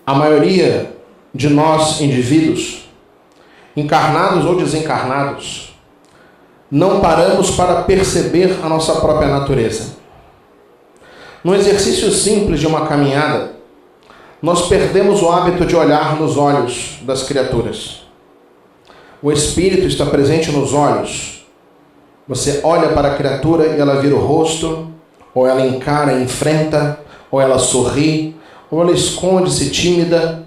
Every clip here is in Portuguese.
A maioria de nós, indivíduos, encarnados ou desencarnados, não paramos para perceber a nossa própria natureza. No exercício simples de uma caminhada, nós perdemos o hábito de olhar nos olhos das criaturas. O espírito está presente nos olhos. Você olha para a criatura e ela vira o rosto, ou ela encara e enfrenta, ou ela sorri, ou ela esconde-se tímida.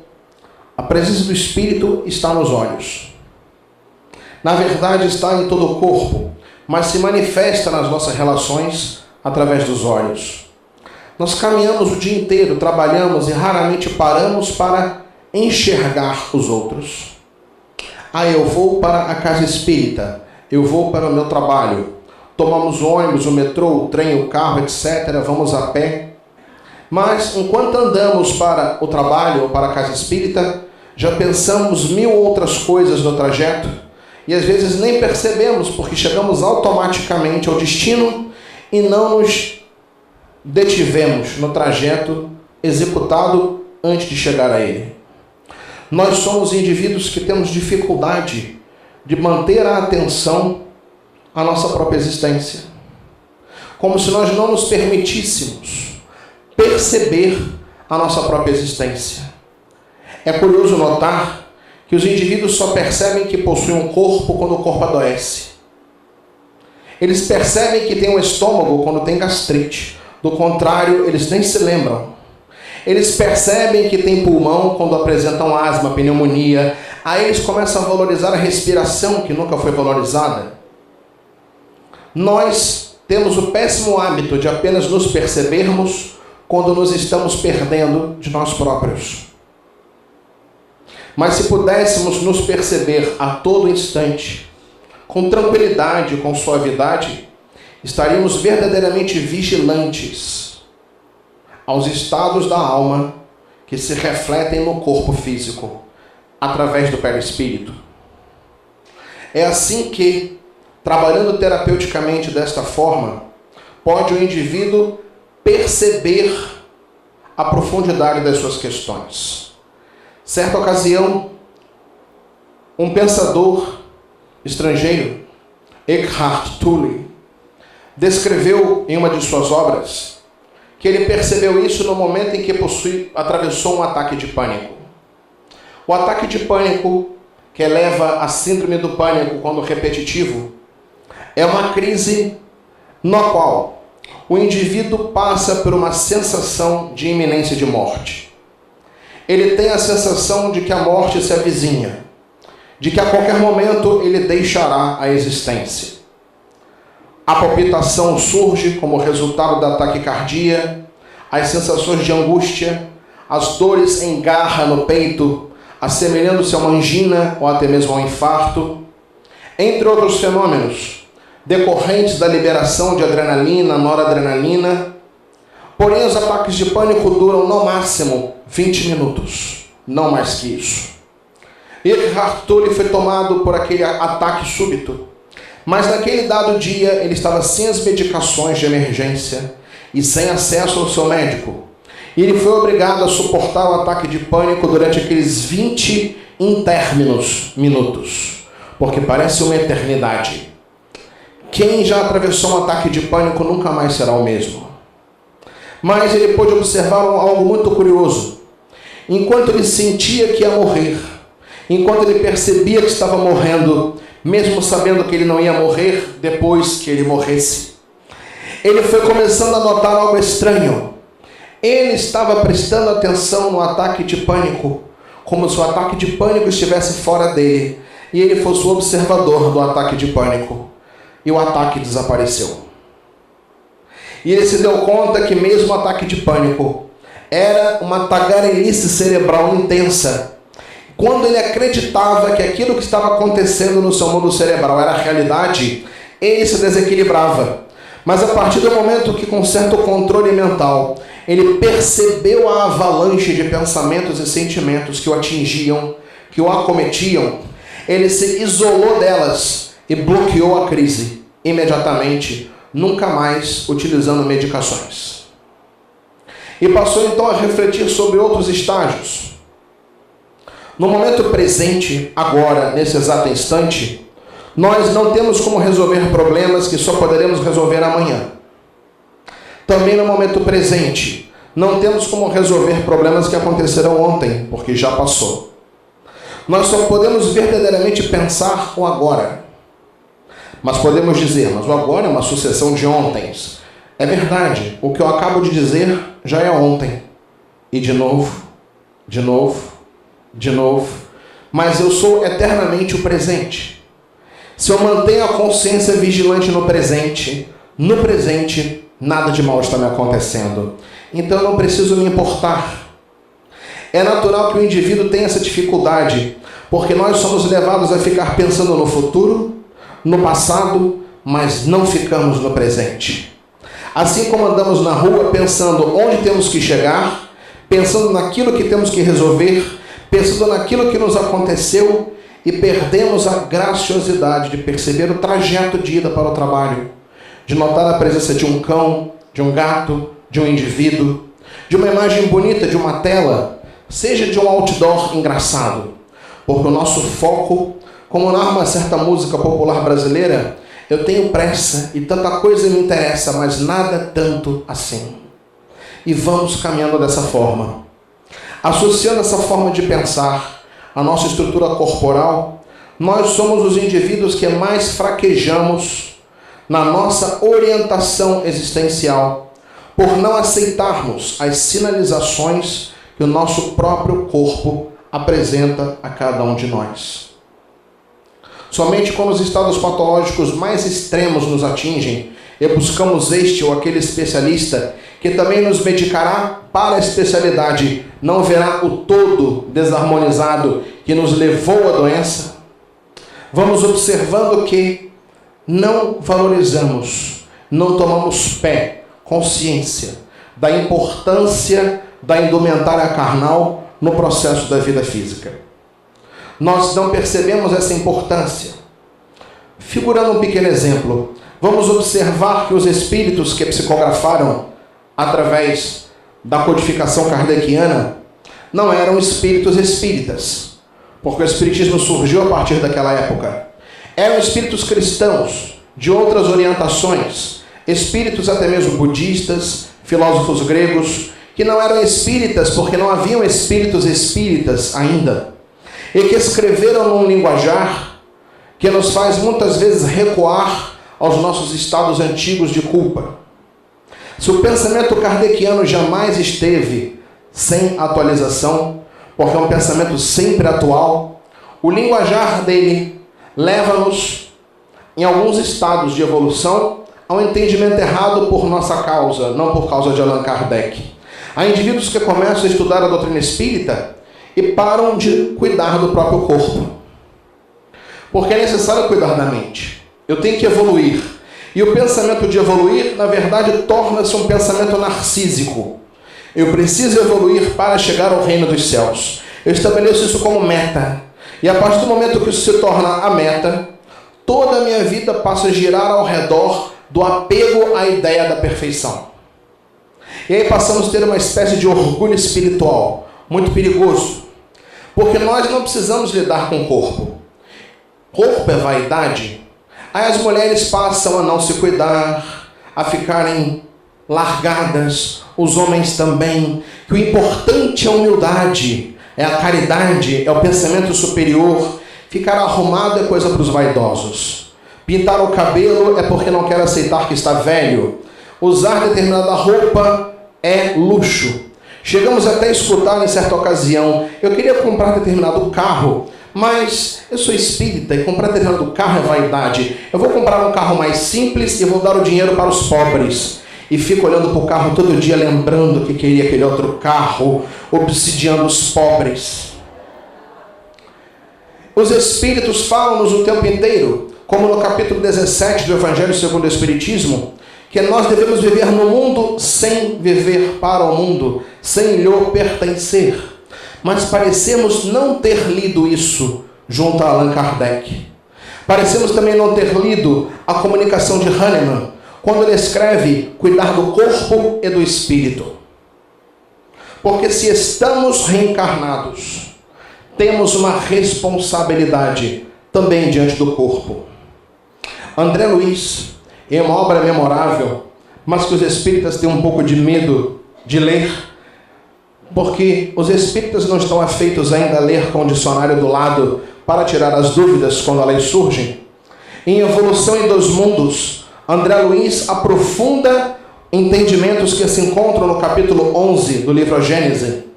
A presença do espírito está nos olhos. Na verdade, está em todo o corpo, mas se manifesta nas nossas relações através dos olhos. Nós caminhamos o dia inteiro, trabalhamos e raramente paramos para enxergar os outros. Eu vou para a casa espírita, eu vou para o meu trabalho, tomamos o ônibus, o metrô, o trem, o carro, etc., vamos a pé. Mas enquanto andamos para o trabalho ou para a casa espírita, já pensamos 1000 outras coisas no trajeto e às vezes nem percebemos porque chegamos automaticamente ao destino e não nos detivemos no trajeto executado antes de chegar a ele. Nós somos indivíduos que temos dificuldade de manter a atenção à nossa própria existência. Como se nós não nos permitíssemos perceber a nossa própria existência. É curioso notar que os indivíduos só percebem que possuem um corpo quando o corpo adoece. Eles percebem que tem um estômago quando tem gastrite. Do contrário, eles nem se lembram. Eles percebem que tem pulmão quando apresentam asma, pneumonia. Aí eles começam a valorizar a respiração, que nunca foi valorizada. Nós temos o péssimo hábito de apenas nos percebermos quando nos estamos perdendo de nós próprios. Mas se pudéssemos nos perceber a todo instante, com tranquilidade, com suavidade, estaríamos verdadeiramente vigilantes aos estados da alma que se refletem no corpo físico, através do perispírito. É assim que, trabalhando terapeuticamente desta forma, pode o indivíduo perceber a profundidade das suas questões. Certa ocasião, um pensador estrangeiro, Eckhart Tolle, descreveu em uma de suas obras que ele percebeu isso no momento em que atravessou um ataque de pânico. O ataque de pânico, que leva à síndrome do pânico quando repetitivo, é uma crise na qual o indivíduo passa por uma sensação de iminência de morte. Ele tem a sensação de que a morte se avizinha, de que a qualquer momento ele deixará a existência. A palpitação surge como resultado da taquicardia, as sensações de angústia, as dores em garra no peito, assemelhando-se a uma angina ou até mesmo a um infarto, entre outros fenômenos decorrentes da liberação de adrenalina, noradrenalina. Porém, os ataques de pânico duram no máximo 20 minutos, não mais que isso. Eckhart Tolle foi tomado por aquele ataque súbito, mas naquele dado dia ele estava sem as medicações de emergência e sem acesso ao seu médico. E ele foi obrigado a suportar o ataque de pânico durante aqueles 20 intérminos minutos, porque parece uma eternidade. Quem já atravessou um ataque de pânico nunca mais será o mesmo. Mas ele pôde observar algo muito curioso. Enquanto ele sentia que ia morrer, enquanto ele percebia que estava morrendo, mesmo sabendo que ele não ia morrer depois que ele morresse, ele foi começando a notar algo estranho. Ele estava prestando atenção no ataque de pânico, como se o ataque de pânico estivesse fora dele, e ele fosse o observador do ataque de pânico. E o ataque desapareceu. E ele se deu conta que mesmo o ataque de pânico era uma tagarelice cerebral intensa. Quando ele acreditava que aquilo que estava acontecendo no seu mundo cerebral era realidade, ele se desequilibrava. Mas a partir do momento que, com certo controle mental, ele percebeu a avalanche de pensamentos e sentimentos que o atingiam, que o acometiam, ele se isolou delas e bloqueou a crise imediatamente, nunca mais utilizando medicações. E passou então a refletir sobre outros estágios. No momento presente, agora, nesse exato instante, nós não temos como resolver problemas que só poderemos resolver amanhã. Também no momento presente, não temos como resolver problemas que aconteceram ontem, porque já passou. Nós só podemos verdadeiramente pensar o agora. Mas podemos dizer, mas o agora é uma sucessão de ontens. É verdade, o que eu acabo de dizer já é ontem. E de novo, de novo, de novo. Mas eu sou eternamente o presente. Se eu mantenho a consciência vigilante no presente, nada de mal está me acontecendo. Então eu não preciso me importar. É natural que o indivíduo tenha essa dificuldade, porque nós somos levados a ficar pensando no futuro, no passado, mas não ficamos no presente. Assim como andamos na rua pensando onde temos que chegar, pensando naquilo que temos que resolver, pensando naquilo que nos aconteceu e perdemos a graciosidade de perceber o trajeto de ida para o trabalho, de notar a presença de um cão, de um gato, de um indivíduo, de uma imagem bonita, de uma tela, seja de um outdoor engraçado. Porque o nosso foco, como narra uma certa música popular brasileira, eu tenho pressa e tanta coisa me interessa, mas nada tanto assim. E vamos caminhando dessa forma. Associando essa forma de pensar à nossa estrutura corporal, nós somos os indivíduos que mais fraquejamos na nossa orientação existencial, por não aceitarmos as sinalizações que o nosso próprio corpo apresenta a cada um de nós. Somente quando os estados patológicos mais extremos nos atingem e buscamos este ou aquele especialista que também nos medicará para a especialidade, não verá o todo desarmonizado que nos levou à doença, vamos observando que não valorizamos, não tomamos consciência da importância da indumentária carnal no processo da vida física. Nós não percebemos essa importância. Figurando um pequeno exemplo, vamos observar que os espíritos que psicografaram através da codificação kardeciana não eram espíritos espíritas, porque o espiritismo surgiu a partir daquela época. Eram espíritos cristãos, de outras orientações, espíritos até mesmo budistas, filósofos gregos, que não eram espíritas porque não haviam espíritos espíritas ainda, e que escreveram num linguajar que nos faz muitas vezes recuar aos nossos estados antigos de culpa. Se o pensamento kardeciano jamais esteve sem atualização, porque é um pensamento sempre atual, o linguajar dele leva-nos, em alguns estados de evolução, ao entendimento errado por nossa causa, não por causa de Allan Kardec. Há indivíduos que começam a estudar a doutrina espírita e param de cuidar do próprio corpo. Porque é necessário cuidar da mente. Eu tenho que evoluir. E o pensamento de evoluir, na verdade, torna-se um pensamento narcísico. Eu preciso evoluir para chegar ao reino dos céus. Eu estabeleço isso como meta. E a partir do momento que isso se torna a meta, toda a minha vida passa a girar ao redor do apego à ideia da perfeição. E aí passamos a ter uma espécie de orgulho espiritual, muito perigoso. Porque nós não precisamos lidar com o corpo. Corpo é vaidade. Aí as mulheres passam a não se cuidar, a ficarem largadas, os homens também. Que o importante é a humildade, é a caridade, é o pensamento superior. Ficar arrumado é coisa para os vaidosos. Pintar o cabelo é porque não quer aceitar que está velho. Usar determinada roupa é luxo. Chegamos até a escutar em certa ocasião: eu queria comprar determinado carro, mas eu sou espírita e comprar determinado carro é vaidade. Eu vou comprar um carro mais simples e vou dar o dinheiro para os pobres. E fico olhando para o carro todo dia, lembrando que queria aquele outro carro, obsidiando os pobres. Os espíritos falam-nos o tempo inteiro, como no capítulo 17 do Evangelho segundo o Espiritismo, que nós devemos viver no mundo sem viver para o mundo, sem lhe pertencer. Mas parecemos não ter lido isso junto a Allan Kardec. Parecemos também não ter lido a comunicação de Hahnemann, quando ele escreve cuidar do corpo e do espírito. Porque se estamos reencarnados, temos uma responsabilidade também diante do corpo. André Luiz, em uma obra memorável, mas que os espíritas têm um pouco de medo de ler, porque os espíritas não estão afeitos ainda a ler com o dicionário do lado para tirar as dúvidas quando elas surgem. Em Evolução em Dois Mundos, André Luiz aprofunda entendimentos que se encontram no capítulo 11 do livro Gênesis,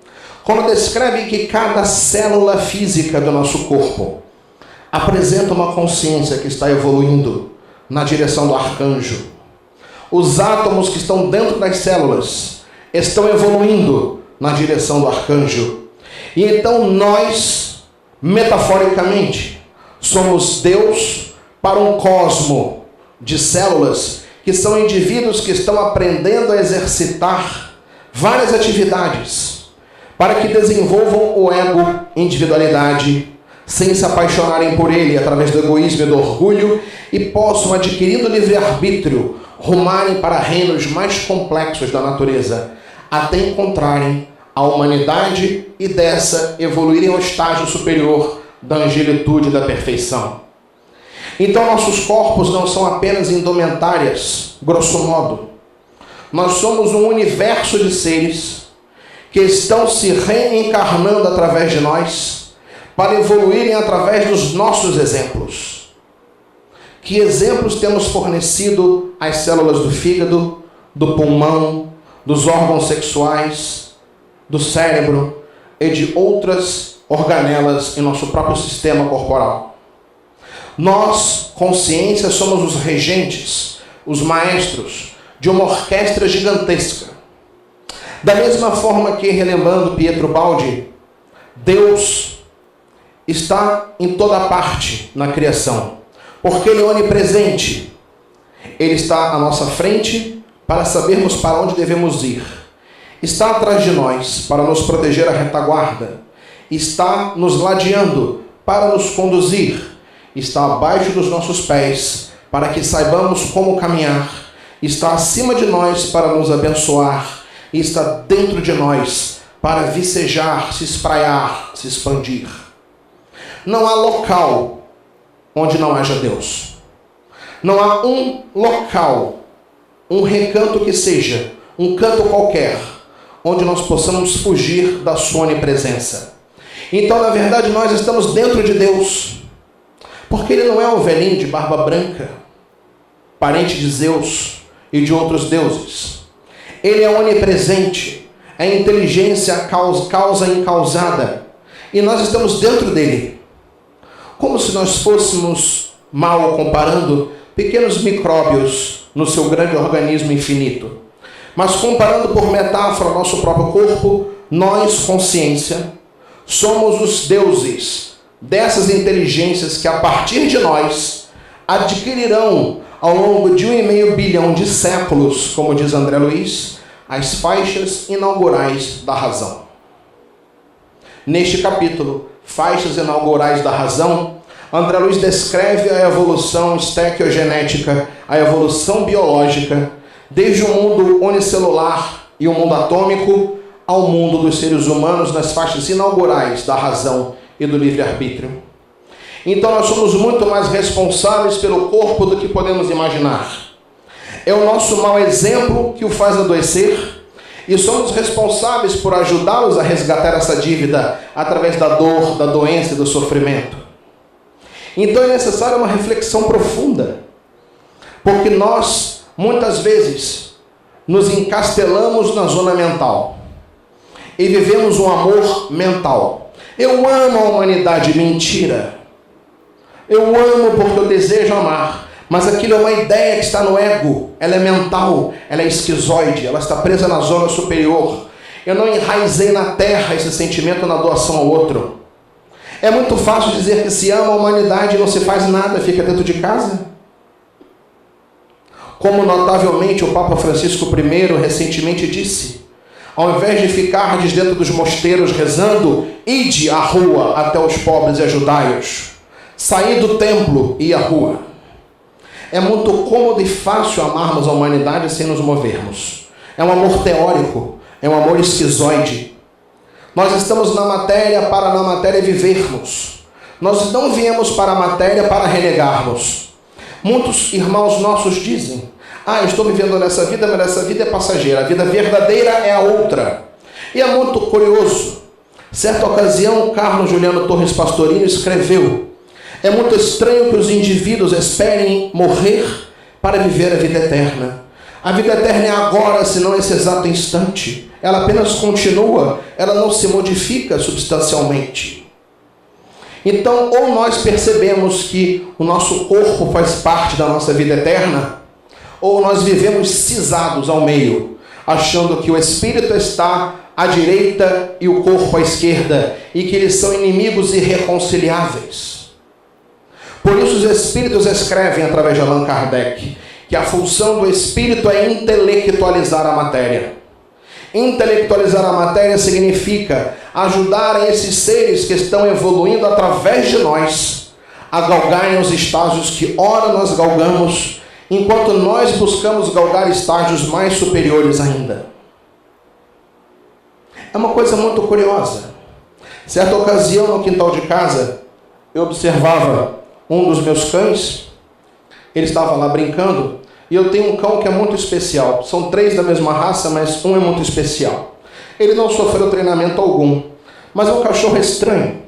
quando descreve que cada célula física do nosso corpo apresenta uma consciência que está evoluindo na direção do arcanjo. Os átomos que estão dentro das células estão evoluindo na direção do arcanjo. E então nós, metaforicamente, somos Deus para um cosmo de células que são indivíduos que estão aprendendo a exercitar várias atividades para que desenvolvam o ego, individualidade, sem se apaixonarem por ele através do egoísmo e do orgulho, e possam, adquirindo livre-arbítrio, rumarem para reinos mais complexos da natureza, até encontrarem a humanidade e dessa evoluírem ao estágio superior da angelitude e da perfeição. Então nossos corpos não são apenas indumentárias, grosso modo. Nós somos um universo de seres que estão se reencarnando através de nós para evoluírem através dos nossos exemplos. Que exemplos temos fornecido às células do fígado, do pulmão, dos órgãos sexuais, do cérebro e de outras organelas em nosso próprio sistema corporal? Nós, consciência, somos os regentes, os maestros de uma orquestra gigantesca. Da mesma forma que, relembrando Pietro Baldi, Deus está em toda parte na criação, porque Ele é onipresente. Ele está à nossa frente para sabermos para onde devemos ir. Está atrás de nós para nos proteger a retaguarda. Está nos ladeando para nos conduzir. Está abaixo dos nossos pés para que saibamos como caminhar. Está acima de nós para nos abençoar. E está dentro de nós para vicejar, se espraiar, se expandir. Não há local onde não haja Deus. Não há um local, um recanto que seja, um canto qualquer, onde nós possamos fugir da sua onipresença. Então, na verdade, nós estamos dentro de Deus, porque Ele não é um velhinho de barba branca, parente de Zeus e de outros deuses. Ele é onipresente, é inteligência causa incausada, e nós estamos dentro dele. Como se nós fôssemos, mal comparando, pequenos micróbios no seu grande organismo infinito. Mas comparando por metáfora o nosso próprio corpo, nós, consciência, somos os deuses dessas inteligências que a partir de nós adquirirão ao longo de 1,5 bilhão de séculos, como diz André Luiz, as faixas inaugurais da razão. Neste capítulo, Faixas Inaugurais da Razão, André Luiz descreve a evolução estequiogenética, a evolução biológica, desde o mundo unicelular e o mundo atômico ao mundo dos seres humanos nas faixas inaugurais da razão e do livre-arbítrio. Então nós somos muito mais responsáveis pelo corpo do que podemos imaginar. É o nosso mau exemplo que o faz adoecer, e somos responsáveis por ajudá-los a resgatar essa dívida através da dor, da doença e do sofrimento. Então é necessária uma reflexão profunda, porque nós, muitas vezes, nos encastelamos na zona mental e vivemos um amor mental. Eu amo a humanidade, mentira. Eu amo porque eu desejo amar. Mas aquilo é uma ideia que está no ego, ela é mental, ela é esquizoide, ela está presa na zona superior. Eu não enraizei na terra esse sentimento na doação ao outro. É muito fácil dizer que se ama a humanidade e não se faz nada, fica dentro de casa. Como notavelmente o Papa Francisco I recentemente disse, ao invés de ficardes dentro dos mosteiros rezando, ide à rua até os pobres e ajudai-os. Saí do templo e ir à rua. É muito cômodo e fácil amarmos a humanidade sem nos movermos. É um amor teórico, é um amor esquizoide. Nós estamos na matéria para na matéria vivermos. Nós não viemos para a matéria para renegarmos. Muitos irmãos nossos dizem: eu estou vivendo nessa vida, mas essa vida é passageira. A vida verdadeira é a outra. E é muito curioso. Certa ocasião, Carlos Juliano Torres Pastorinho escreveu: é muito estranho que os indivíduos esperem morrer para viver a vida eterna. A vida eterna é agora, se não esse exato instante. Ela apenas continua, ela não se modifica substancialmente. Então, ou nós percebemos que o nosso corpo faz parte da nossa vida eterna, ou nós vivemos cisados ao meio, achando que o espírito está à direita e o corpo à esquerda, e que eles são inimigos irreconciliáveis. Por isso os espíritos escrevem, através de Allan Kardec, que a função do espírito é intelectualizar a matéria. Intelectualizar a matéria significa ajudar esses seres que estão evoluindo através de nós a galgarem os estágios que ora nós galgamos, enquanto nós buscamos galgar estágios mais superiores ainda. É uma coisa muito curiosa. Certa ocasião, no quintal de casa, eu observava um dos meus cães. Ele estava lá brincando. E eu tenho um cão que é muito especial. São 3 da mesma raça, mas um é muito especial. Ele não sofreu treinamento algum, mas é um cachorro estranho.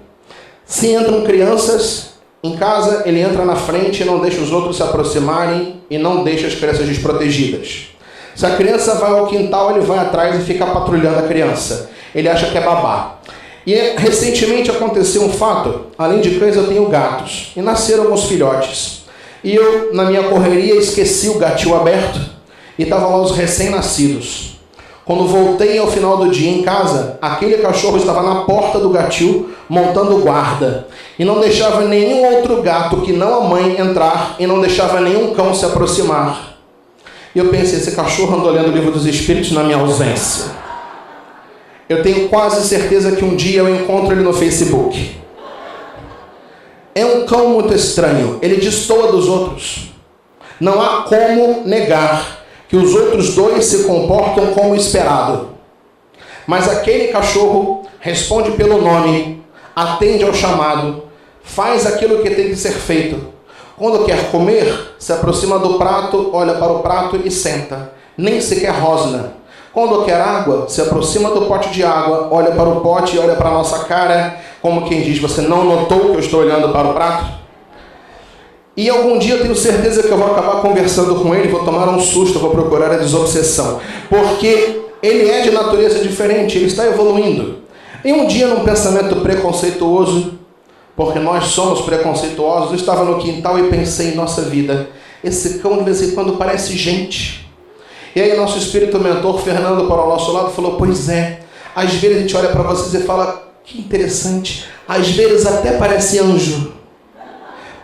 Se entram crianças em casa, ele entra na frente e não deixa os outros se aproximarem e não deixa as crianças desprotegidas. Se a criança vai ao quintal, ele vai atrás e fica patrulhando a criança. Ele acha que é babá. E recentemente aconteceu um fato. Além de cães, eu tenho gatos. E nasceram alguns filhotes. E eu, na minha correria, esqueci o gatil aberto e estavam lá os recém-nascidos. Quando voltei ao final do dia em casa, aquele cachorro estava na porta do gatil, montando guarda. E não deixava nenhum outro gato que não a mãe entrar e não deixava nenhum cão se aproximar. E eu pensei, esse cachorro andou lendo o livro dos Espíritos na minha ausência. Eu tenho quase certeza que um dia eu encontro ele no Facebook. É um cão muito estranho, ele destoa dos outros. Não há como negar que os outros 2 se comportam como esperado. Mas aquele cachorro responde pelo nome, atende ao chamado, faz aquilo que tem que ser feito. Quando quer comer, se aproxima do prato, olha para o prato e senta. Nem sequer rosna. Quando quer água, se aproxima do pote de água, olha para o pote e olha para a nossa cara, como quem diz: você não notou que eu estou olhando para o prato? E algum dia eu tenho certeza que eu vou acabar conversando com ele, vou tomar um susto, vou procurar a desobsessão. Porque ele é de natureza diferente, ele está evoluindo. E um dia, num pensamento preconceituoso, porque nós somos preconceituosos, eu estava no quintal e pensei em nossa vida. Esse cão de vez em quando parece gente. E aí nosso espírito mentor, Fernando, para o nosso lado, falou: pois é, às vezes a gente olha para vocês e fala: que interessante, às vezes até parece anjo.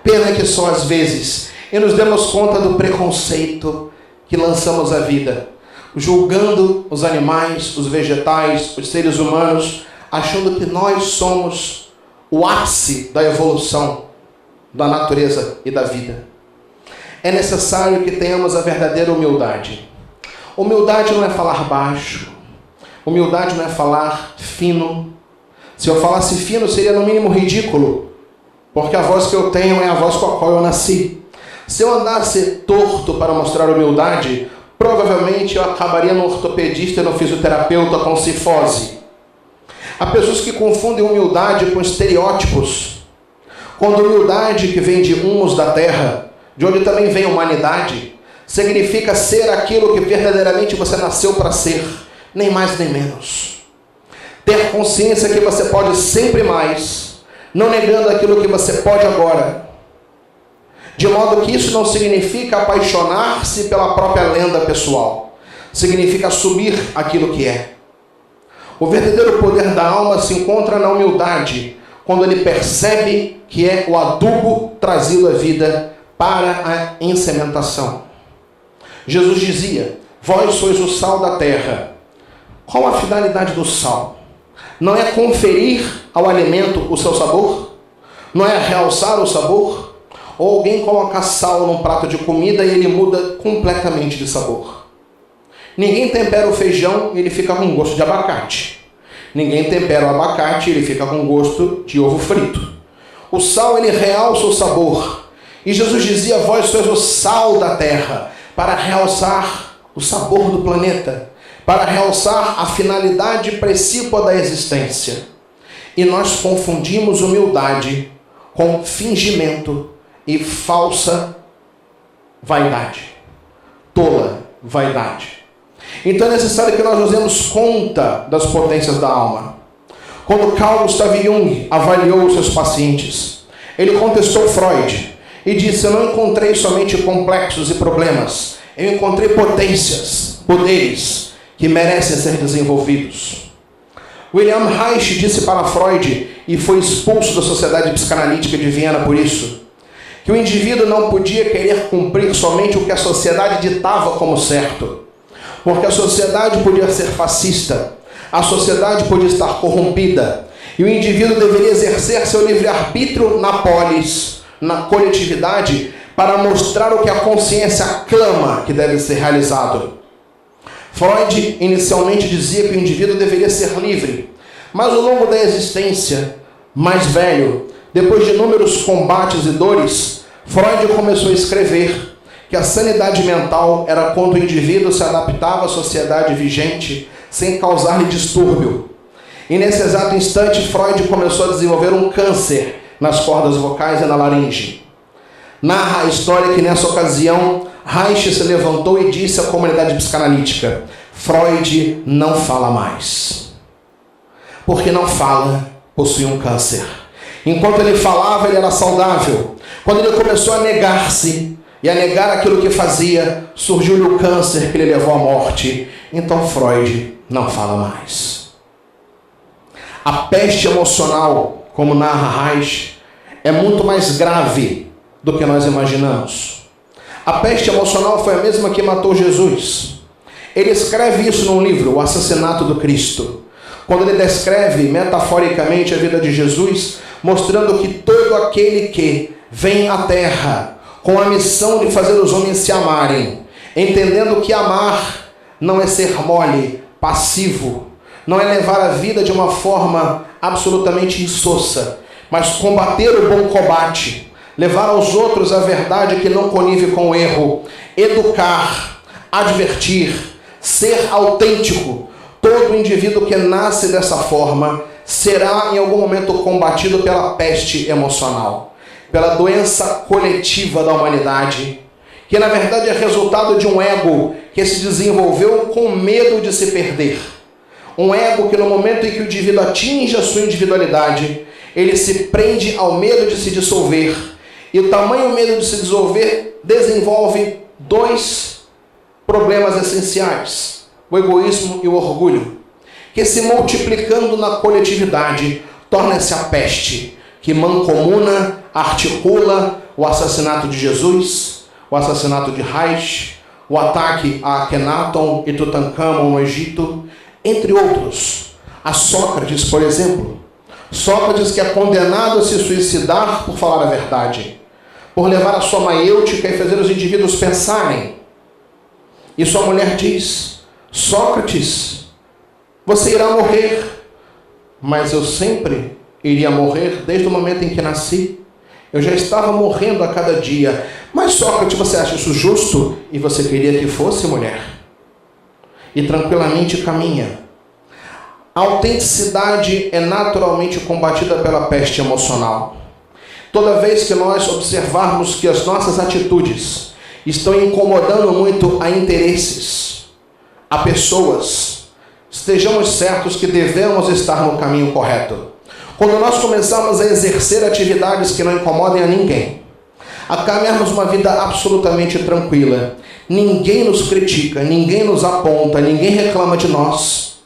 Pena que só às vezes. E nos demos conta do preconceito que lançamos à vida, julgando os animais, os vegetais, os seres humanos, achando que nós somos o ápice da evolução da natureza e da vida. É necessário que tenhamos a verdadeira humildade. Humildade não é falar baixo. Humildade não é falar fino. Se eu falasse fino, seria no mínimo ridículo, porque a voz que eu tenho é a voz com a qual eu nasci. Se eu andasse torto para mostrar humildade, provavelmente eu acabaria no ortopedista e no fisioterapeuta com cifose. Há pessoas que confundem humildade com estereótipos. Quando humildade, que vem de humus da terra, de onde também vem a humanidade, significa ser aquilo que verdadeiramente você nasceu para ser, nem mais nem menos. Ter consciência que você pode sempre mais, não negando aquilo que você pode agora. De modo que isso não significa apaixonar-se pela própria lenda pessoal. Significa assumir aquilo que é. O verdadeiro poder da alma se encontra na humildade, quando ele percebe que é o adubo trazido à vida para a ensementação. Jesus dizia: vós sois o sal da terra. Qual a finalidade do sal? Não é conferir ao alimento o seu sabor? Não é realçar o sabor? Ou alguém coloca sal num prato de comida e ele muda completamente de sabor? Ninguém tempera o feijão e ele fica com gosto de abacate. Ninguém tempera o abacate, ele fica com gosto de ovo frito. O sal, ele realça o sabor. E Jesus dizia: vós sois o sal da terra, para realçar o sabor do planeta, para realçar a finalidade precípua da existência. E nós confundimos humildade com fingimento e falsa vaidade. Tola vaidade. Então é necessário que nós nos demos conta das potências da alma. Quando Carl Gustav Jung avaliou os seus pacientes, ele contestou Freud e disse: eu não encontrei somente complexos e problemas, eu encontrei potências, poderes que merecem ser desenvolvidos. William Reich disse para Freud, e foi expulso da Sociedade Psicanalítica de Viena por isso, que o indivíduo não podia querer cumprir somente o que a sociedade ditava como certo, porque a sociedade podia ser fascista, a sociedade podia estar corrompida, e o indivíduo deveria exercer seu livre-arbítrio na polis, na coletividade, para mostrar o que a consciência clama que deve ser realizado. Freud inicialmente dizia que o indivíduo deveria ser livre, mas ao longo da existência, mais velho, depois de inúmeros combates e dores, Freud começou a escrever que a sanidade mental era quando o indivíduo se adaptava à sociedade vigente sem causar-lhe distúrbio. E nesse exato instante, Freud começou a desenvolver um câncer nas cordas vocais e na laringe. Narra a história que nessa ocasião, Reich se levantou e disse à comunidade psicanalítica: Freud não fala mais. Porque não fala, possui um câncer. Enquanto ele falava, ele era saudável. Quando ele começou a negar-se e a negar aquilo que fazia, surgiu-lhe o câncer que lhe levou à morte. Então Freud não fala mais. A peste emocional, como narra Reich, é muito mais grave do que nós imaginamos. A peste emocional foi a mesma que matou Jesus. Ele escreve isso num livro, O Assassinato do Cristo, quando ele descreve metaforicamente a vida de Jesus, mostrando que todo aquele que vem à terra com a missão de fazer os homens se amarem, entendendo que amar não é ser mole, passivo, não é levar a vida de uma forma absolutamente insossa, mas combater o bom combate, levar aos outros a verdade que não connive com o erro, educar, advertir, ser autêntico. Todo indivíduo que nasce dessa forma será em algum momento combatido pela peste emocional, pela doença coletiva da humanidade, que na verdade é resultado de um ego que se desenvolveu com medo de se perder. Um ego que no momento em que o indivíduo atinge a sua individualidade, ele se prende ao medo de se dissolver. E o tamanho medo de se dissolver desenvolve dois problemas essenciais: o egoísmo e o orgulho, que se multiplicando na coletividade, torna-se a peste, que mancomuna, articula o assassinato de Jesus, o assassinato de Reich, o ataque a Akhenaton e Tutankhamon no Egito, entre outros. A Sócrates, por exemplo. Sócrates, que é condenado a se suicidar por falar a verdade, por levar a sua maiêutica e fazer os indivíduos pensarem. E sua mulher diz: Sócrates, você irá morrer. Mas eu sempre iria morrer desde o momento em que nasci. Eu já estava morrendo a cada dia. Mas Sócrates, você acha isso justo? E você queria que fosse, mulher? E tranquilamente caminha. A autenticidade é naturalmente combatida pela peste emocional. Toda vez que nós observarmos que as nossas atitudes estão incomodando muito a interesses, a pessoas, estejamos certos que devemos estar no caminho correto. Quando nós começarmos a exercer atividades que não incomodem a ninguém, a caminharmos uma vida absolutamente tranquila, ninguém nos critica, ninguém nos aponta, ninguém reclama de nós,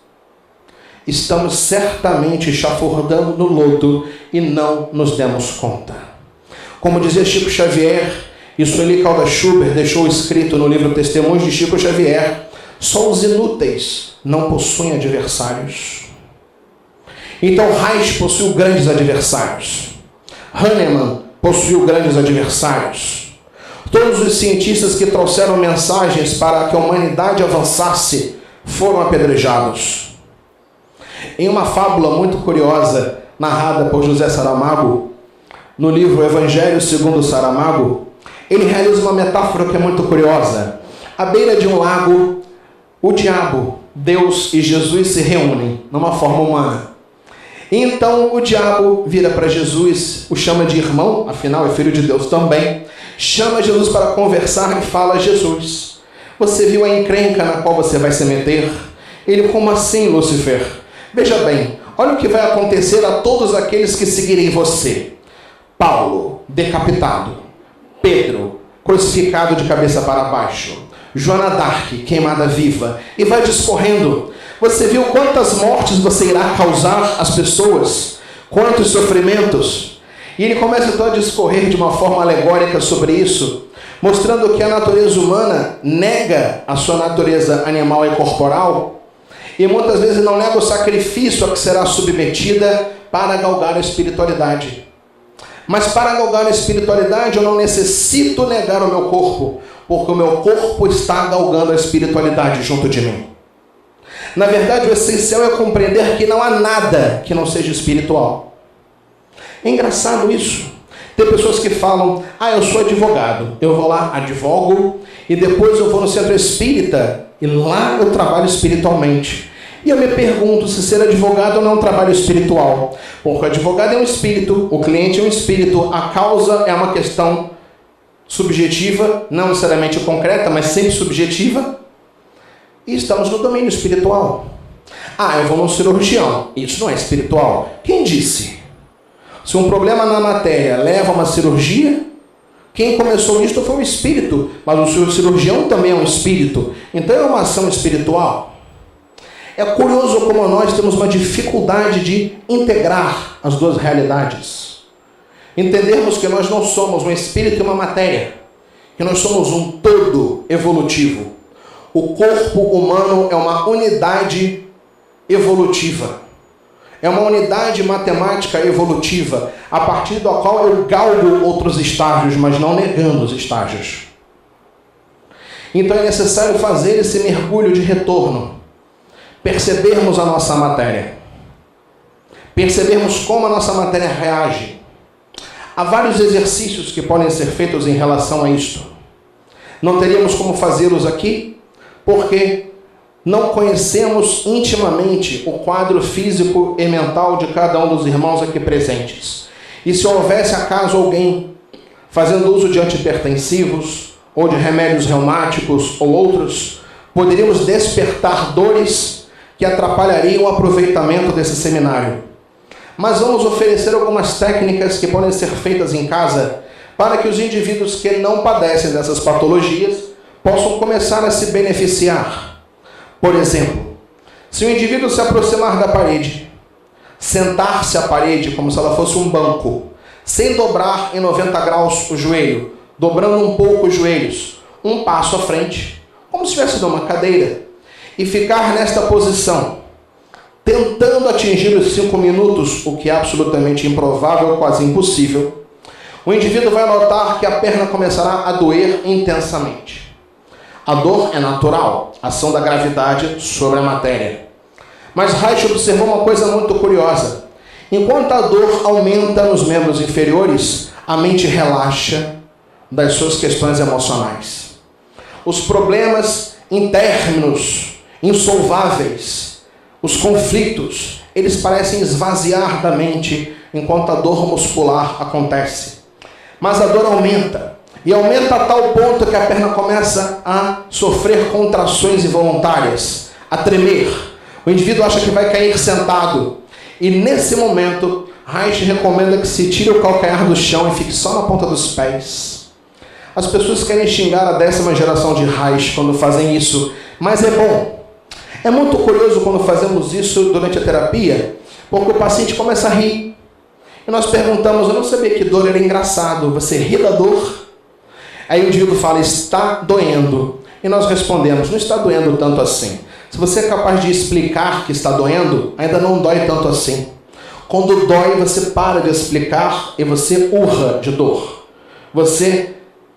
estamos certamente chafurdando no lodo e não nos demos conta. Como dizia Chico Xavier, e Sueli Caldas Schubert deixou escrito no livro Testemunhos de Chico Xavier: só os inúteis não possuem adversários. Então Reich possuiu grandes adversários. Hahnemann possuiu grandes adversários. Todos os cientistas que trouxeram mensagens para que a humanidade avançasse foram apedrejados. em uma fábula muito curiosa, narrada por José Saramago, no livro Evangelho segundo Saramago, ele realiza uma metáfora que é muito curiosa. À beira de um lago, o diabo, Deus e Jesus se reúnem numa forma humana. E então o diabo vira para Jesus, o chama de irmão, afinal é filho de Deus também, chama Jesus para conversar e fala: Jesus, você viu a encrenca na qual você vai se meter? Ele: como assim, Lúcifer? Veja bem, olha o que vai acontecer a todos aqueles que seguirem você. Paulo, decapitado. Pedro, crucificado de cabeça para baixo. Joana d'Arc, queimada viva. E vai discorrendo. Você viu quantas mortes você irá causar às pessoas? Quantos sofrimentos? E ele começa então a discorrer de uma forma alegórica sobre isso, mostrando que a natureza humana nega a sua natureza animal e corporal, e muitas vezes não nega o sacrifício a que será submetida para galgar a espiritualidade. Mas para galgar a espiritualidade eu não necessito negar o meu corpo, porque o meu corpo está galgando a espiritualidade junto de mim. Na verdade, o essencial é compreender que não há nada que não seja espiritual. É engraçado isso. Tem pessoas que falam: eu sou advogado, eu vou lá, advogo, e depois eu vou no centro espírita, e lá eu trabalho espiritualmente. E eu me pergunto se ser advogado não é um trabalho espiritual. Porque o advogado é um espírito, o cliente é um espírito, a causa é uma questão subjetiva, não necessariamente concreta, mas sempre subjetiva. E estamos no domínio espiritual. Eu vou no cirurgião, isso não é espiritual. Quem disse? Se um problema na matéria leva a uma cirurgia, quem começou isso foi o espírito, mas o cirurgião também é um espírito. Então é uma ação espiritual. É curioso como nós temos uma dificuldade de integrar as duas realidades. Entendermos que nós não somos um espírito e uma matéria, que nós somos um todo evolutivo. O corpo humano é uma unidade evolutiva. É uma unidade matemática evolutiva, a partir da qual eu galgo outros estágios, mas não negando os estágios. Então é necessário fazer esse mergulho de retorno, percebermos a nossa matéria, percebermos como a nossa matéria reage. Há vários exercícios que podem ser feitos em relação a isto. Não teríamos como fazê-los aqui, porque não conhecemos intimamente o quadro físico e mental de cada um dos irmãos aqui presentes. E se houvesse acaso alguém fazendo uso de antihipertensivos, ou de remédios reumáticos, ou outros, poderíamos despertar dores que atrapalhariam o aproveitamento desse seminário. Mas vamos oferecer algumas técnicas que podem ser feitas em casa para que os indivíduos que não padecem dessas patologias possam começar a se beneficiar. Por exemplo, se o indivíduo se aproximar da parede, sentar-se à parede como se ela fosse um banco, sem dobrar em 90 graus o joelho, dobrando um pouco os joelhos, um passo à frente, como se estivesse numa cadeira, e ficar nesta posição, tentando atingir os 5 minutos, o que é absolutamente improvável, quase impossível, o indivíduo vai notar que a perna começará a doer intensamente. A dor é natural, ação da gravidade sobre a matéria. Mas Reich observou uma coisa muito curiosa. Enquanto a dor aumenta nos membros inferiores, a mente relaxa das suas questões emocionais. Os problemas internos, insolváveis, os conflitos, eles parecem esvaziar da mente enquanto a dor muscular acontece. Mas a dor aumenta, e aumenta a tal ponto que a perna começa a sofrer contrações involuntárias, a tremer. O indivíduo acha que vai cair sentado. E nesse momento, Reich recomenda que se tire o calcanhar do chão e fique só na ponta dos pés. As pessoas querem xingar a 10ª geração de Reich quando fazem isso, mas é bom. É muito curioso quando fazemos isso durante a terapia, porque o paciente começa a rir. E nós perguntamos: eu não sabia que dor era engraçado, você ri da dor? Aí o indivíduo fala: está doendo. E nós respondemos: não está doendo tanto assim. Se você é capaz de explicar que está doendo, ainda não dói tanto assim. Quando dói, você para de explicar e você urra de dor. Você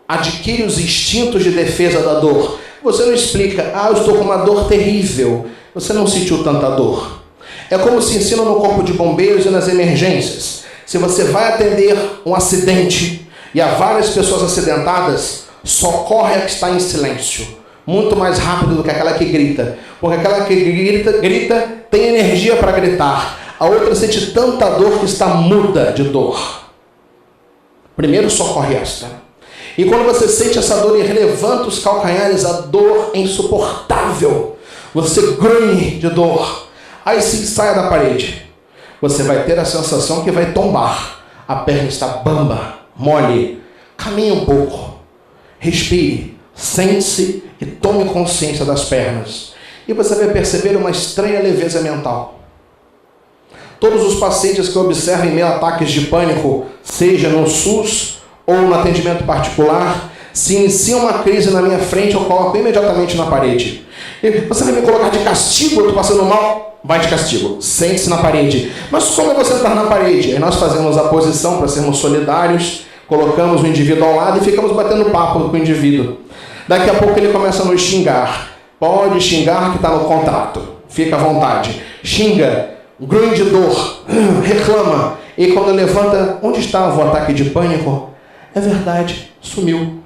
adquire os instintos de defesa da dor. Você não explica: eu estou com uma dor terrível. Você não sentiu tanta dor. É como se ensina no corpo de bombeiros e nas emergências. Se você vai atender um acidente e há várias pessoas acidentadas, socorre a que está em silêncio. Muito mais rápido do que aquela que grita. Porque aquela que grita tem energia para gritar. A outra sente tanta dor que está muda de dor. Primeiro socorre esta. E quando você sente essa dor e levanta os calcanhares, a dor é insuportável. Você grunhe de dor. Aí sim, saia da parede. Você vai ter a sensação que vai tombar. A perna está bamba, mole. Caminhe um pouco. Respire. Sente-se e tome consciência das pernas. E você vai perceber uma estranha leveza mental. Todos os pacientes que eu observo em meio a ataques de pânico, seja no SUS ou no atendimento particular, se inicia uma crise na minha frente, eu coloco imediatamente na parede. E você vai me colocar de castigo, eu estou passando mal? Vai de castigo. Sente-se na parede. Mas como é você estar na parede? Aí nós fazemos a posição para sermos solidários, colocamos o indivíduo ao lado e ficamos batendo papo com o indivíduo. Daqui a pouco ele começa a nos xingar. Pode xingar que está no contrato. Fica à vontade. Xinga, grunhe de dor, reclama. E quando levanta, onde estava o ataque de pânico? É verdade, sumiu.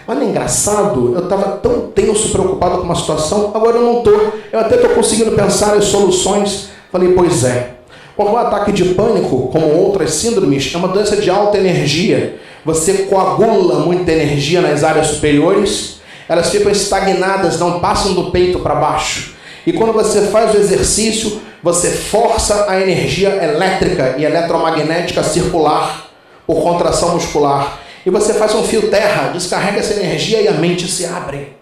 Mas não é engraçado? Eu estava tão tenso, preocupado com uma situação, agora eu não estou. Eu até estou conseguindo pensar as soluções. Falei, pois é. Porque o ataque de pânico, como outras síndromes, é uma doença de alta energia. Você coagula muita energia nas áreas superiores, elas ficam estagnadas, não passam do peito para baixo. E quando você faz o exercício, você força a energia elétrica e eletromagnética circular por contração muscular. E você faz um fio terra, descarrega essa energia e a mente se abre.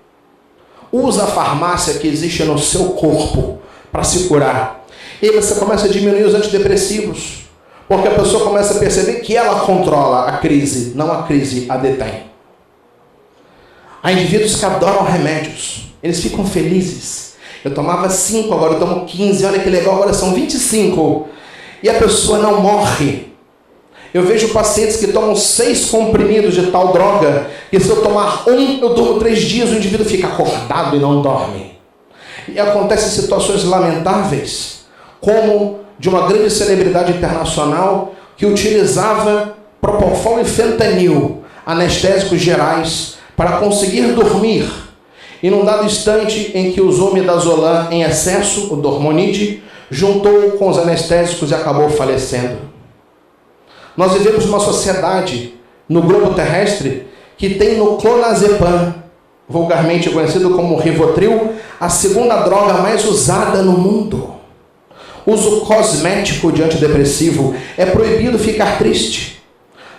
Usa a farmácia que existe no seu corpo para se curar. E aí você começa a diminuir os antidepressivos. Porque a pessoa começa a perceber que ela controla a crise, não a crise a detém. Há indivíduos que adoram remédios. Eles ficam felizes. Eu tomava 5, agora eu tomo 15. Olha que legal, agora são 25. E a pessoa não morre. Eu vejo pacientes que tomam 6 comprimidos de tal droga, que se eu tomar um, eu durmo 3 dias, o indivíduo fica acordado e não dorme. E acontecem situações lamentáveis, como de uma grande celebridade internacional que utilizava propofol e fentanil, anestésicos gerais, para conseguir dormir. E num dado instante em que usou midazolam em excesso, o dormonide, juntou com os anestésicos e acabou falecendo. Nós vivemos numa sociedade, no globo terrestre, que tem no clonazepam, vulgarmente conhecido como Rivotril, a segunda droga mais usada no mundo. Uso cosmético de antidepressivo. É proibido ficar triste.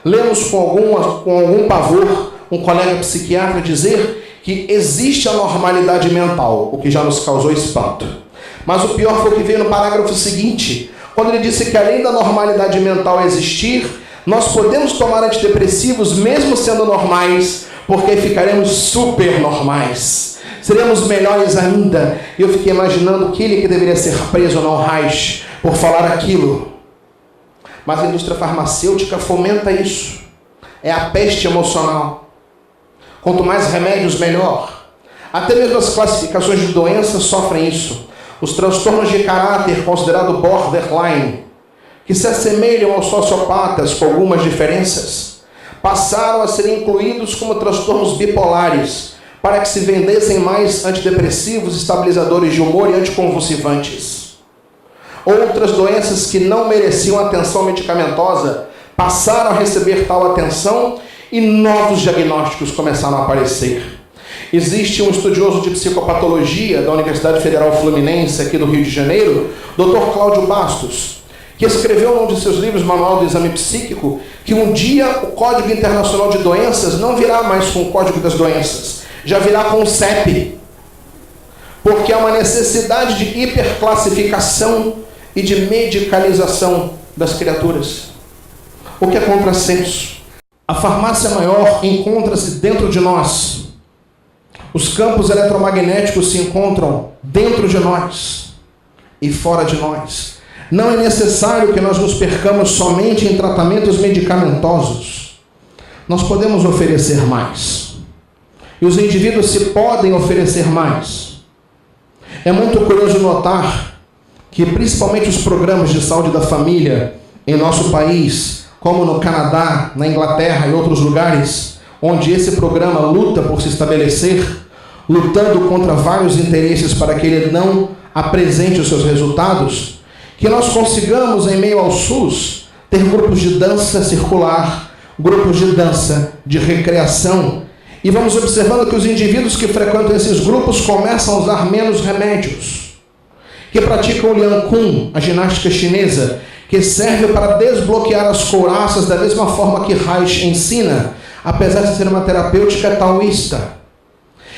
Lemos com algum pavor um colega psiquiatra dizer que existe a normalidade mental, o que já nos causou espanto. Mas o pior foi o que veio no parágrafo seguinte, quando ele disse que além da normalidade mental existir, nós podemos tomar antidepressivos mesmo sendo normais, porque ficaremos super normais. Seremos melhores ainda. E eu fiquei imaginando que ele que deveria ser preso no Reich por falar aquilo. Mas a indústria farmacêutica fomenta isso. É a peste emocional. Quanto mais remédios, melhor. Até mesmo as classificações de doenças sofrem isso. Os transtornos de caráter, considerado borderline, que se assemelham aos sociopatas com algumas diferenças, passaram a ser incluídos como transtornos bipolares, para que se vendessem mais antidepressivos, estabilizadores de humor e anticonvulsivantes. Outras doenças que não mereciam atenção medicamentosa passaram a receber tal atenção e novos diagnósticos começaram a aparecer. Existe um estudioso de psicopatologia da Universidade Federal Fluminense, aqui do Rio de Janeiro, Dr. Cláudio Bastos, que escreveu num de seus livros, Manual do Exame Psíquico, que um dia o Código Internacional de Doenças não virá mais com o Código das Doenças, já virá com o CEP, porque há uma necessidade de hiperclassificação e de medicalização das criaturas, o que é contrassenso. A farmácia maior encontra-se dentro de nós. Os campos eletromagnéticos se encontram dentro de nós e fora de nós. Não é necessário que nós nos percamos somente em tratamentos medicamentosos. Nós podemos oferecer mais. E os indivíduos se podem oferecer mais. É muito curioso notar que principalmente os programas de saúde da família em nosso país, como no Canadá, na Inglaterra e outros lugares, onde esse programa luta por se estabelecer, lutando contra vários interesses para que ele não apresente os seus resultados, que nós consigamos, em meio ao SUS, ter grupos de dança circular, grupos de dança de recreação, e vamos observando que os indivíduos que frequentam esses grupos começam a usar menos remédios, que praticam o Lian Kun, a ginástica chinesa, que serve para desbloquear as couraças da mesma forma que Reich ensina, apesar de ser uma terapêutica taoísta.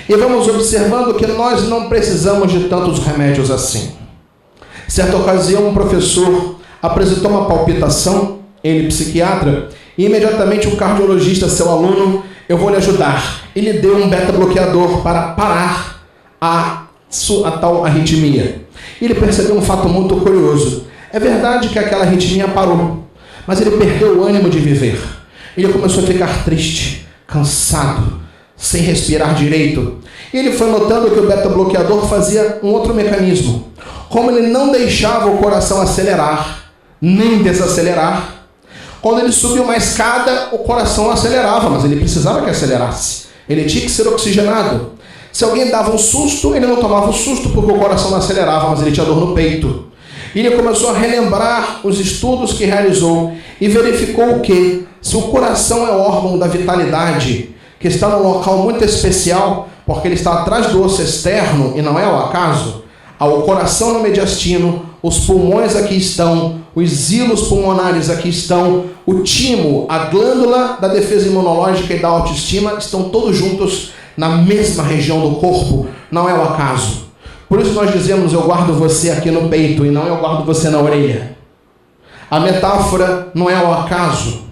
E vamos observando que nós não precisamos de tantos remédios assim. Certa ocasião, um professor apresentou uma palpitação, ele psiquiatra, e imediatamente o cardiologista, seu aluno, eu vou lhe ajudar. Ele deu um beta-bloqueador para parar a tal arritmia. E ele percebeu um fato muito curioso. É verdade que aquela arritmia parou, mas ele perdeu o ânimo de viver. Ele começou a ficar triste, cansado, sem respirar direito. E ele foi notando que o beta-bloqueador fazia um outro mecanismo. Como ele não deixava o coração acelerar, nem desacelerar, quando ele subiu uma escada, o coração acelerava, mas ele precisava que acelerasse. Ele tinha que ser oxigenado. Se alguém dava um susto, ele não tomava o susto porque o coração não acelerava, mas ele tinha dor no peito. E ele começou a relembrar os estudos que realizou e verificou que, se o coração é o órgão da vitalidade, que está num local muito especial, porque ele está atrás do osso externo, e não é ao acaso, o coração no mediastino, os pulmões aqui estão, os hilos pulmonares aqui estão, o timo, a glândula da defesa imunológica e da autoestima estão todos juntos na mesma região do corpo, não é ao acaso. Por isso nós dizemos, eu guardo você aqui no peito e não eu guardo você na orelha. A metáfora não é ao acaso.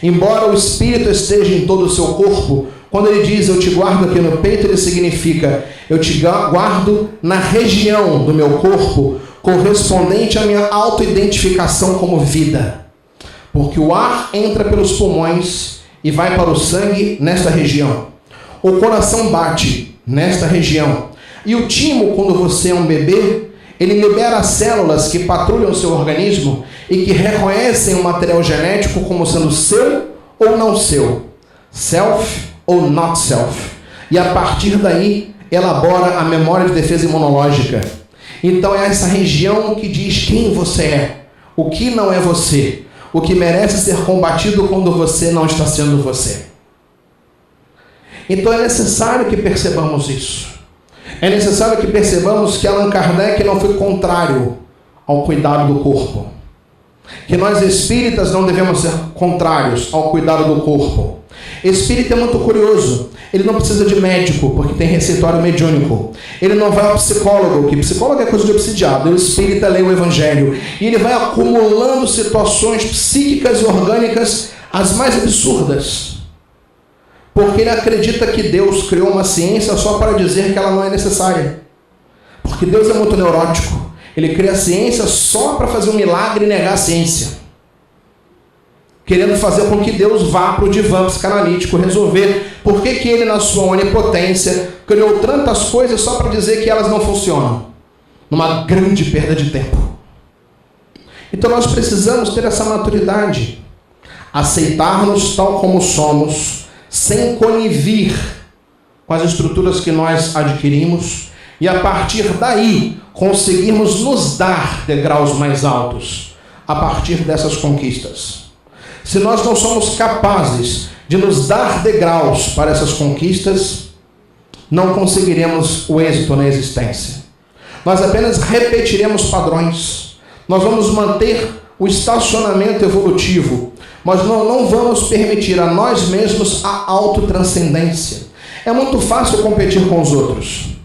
Embora o espírito esteja em todo o seu corpo, quando ele diz eu te guardo aqui no peito, ele significa eu te guardo na região do meu corpo correspondente à minha autoidentificação como vida. Porque o ar entra pelos pulmões e vai para o sangue nesta região. O coração bate nesta região. E o timo, quando você é um bebê, ele libera células que patrulham o seu organismo e que reconhecem o material genético como sendo seu ou não seu. Self ou not self. E a partir daí, elabora a memória de defesa imunológica. Então é essa região que diz quem você é, o que não é você, o que merece ser combatido quando você não está sendo você. Então é necessário que percebamos isso. É necessário que percebamos que Allan Kardec não foi contrário ao cuidado do corpo. Que nós espíritas não devemos ser contrários ao cuidado do corpo. Espírita é muito curioso. Ele não precisa de médico, porque tem receituário mediúnico. Ele não vai ao psicólogo, que psicólogo é coisa de obsidiado. O espírita lê o evangelho. E ele vai acumulando situações psíquicas e orgânicas as mais absurdas. Porque ele acredita que Deus criou uma ciência só para dizer que ela não é necessária. Porque Deus é muito neurótico. Ele cria a ciência só para fazer um milagre e negar a ciência. Querendo fazer com que Deus vá para o divã psicanalítico resolver por que ele, na sua onipotência, criou tantas coisas só para dizer que elas não funcionam. Numa grande perda de tempo. Então nós precisamos ter essa maturidade. Aceitar-nos tal como somos, sem conivir com as estruturas que nós adquirimos, e a partir daí conseguirmos nos dar degraus mais altos, a partir dessas conquistas. Se nós não somos capazes de nos dar degraus para essas conquistas, não conseguiremos o êxito na existência. Nós apenas repetiremos padrões. Nós vamos manter o estacionamento evolutivo, mas não vamos permitir a nós mesmos a autotranscendência. É muito fácil competir com os outros.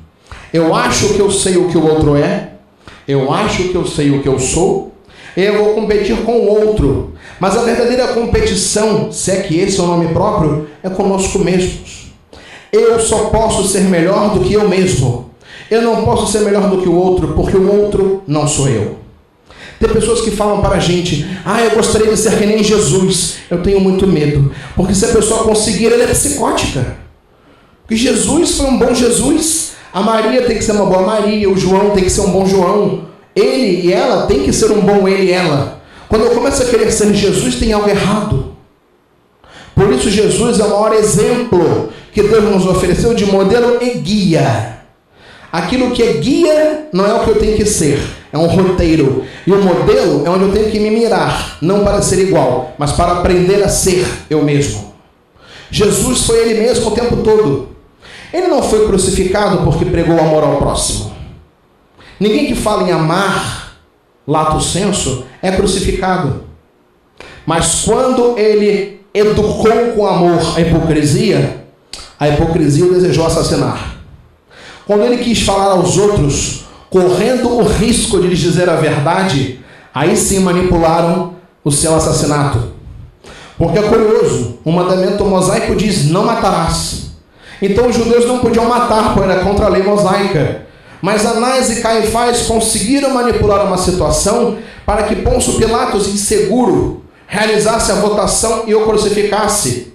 Eu acho que eu sei o que o outro é, eu acho que eu sei o que eu sou, e eu vou competir com o outro. Mas a verdadeira competição, se é que esse é o nome próprio, é conosco mesmos. Eu só posso ser melhor do que eu mesmo. Eu não posso ser melhor do que o outro, porque o outro não sou eu. Tem pessoas que falam para a gente, eu gostaria de ser que nem Jesus. Eu tenho muito medo, porque se a pessoa conseguir, ela é psicótica. Porque Jesus foi um bom Jesus. A Maria tem que ser uma boa Maria, o João tem que ser um bom João. Ele e ela tem que ser um bom ele e ela. Quando eu começo a querer ser Jesus, tem algo errado. Por isso Jesus é o maior exemplo que Deus nos ofereceu de modelo e guia. Aquilo que é guia não é o que eu tenho que ser, é um roteiro. E o modelo é onde eu tenho que me mirar, não para ser igual, mas para aprender a ser eu mesmo. Jesus foi ele mesmo o tempo todo. Ele não foi crucificado porque pregou o amor ao próximo. Ninguém que fala em amar, lato sensu, é crucificado. Mas quando ele educou com amor a hipocrisia o desejou assassinar. Quando ele quis falar aos outros, correndo o risco de lhes dizer a verdade, aí sim manipularam o seu assassinato. Porque é curioso, o mandamento mosaico diz, não matarás. Então os judeus não podiam matar, pois era contra a lei mosaica. Mas Anás e Caifás conseguiram manipular uma situação para que Pôncio Pilatos, inseguro, realizasse a votação e o crucificasse.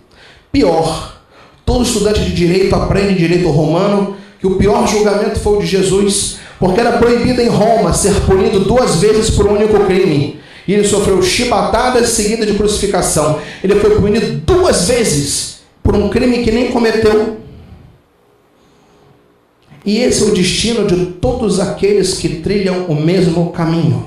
Pior, todo estudante de direito aprende em direito romano que o pior julgamento foi o de Jesus, porque era proibido em Roma ser punido 2 vezes por um único crime. E ele sofreu chibatadas seguidas de crucificação. Ele foi punido 2 vezes por um crime que nem cometeu. E esse é o destino de todos aqueles que trilham o mesmo caminho.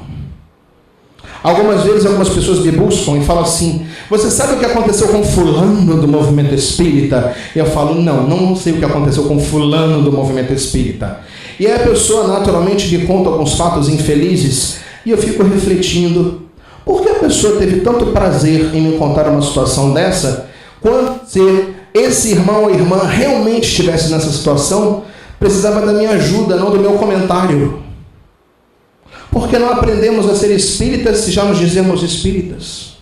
Algumas vezes algumas pessoas me buscam e falam assim, você sabe o que aconteceu com fulano do movimento espírita? E eu falo, não sei o que aconteceu com fulano do movimento espírita. E aí a pessoa naturalmente me conta alguns fatos infelizes e eu fico refletindo, por que a pessoa teve tanto prazer em me contar uma situação dessa, quando se esse irmão ou irmã realmente estivesse nessa situação, precisava da minha ajuda, não do meu comentário. Porque não aprendemos a ser espíritas se já nos dizemos espíritas.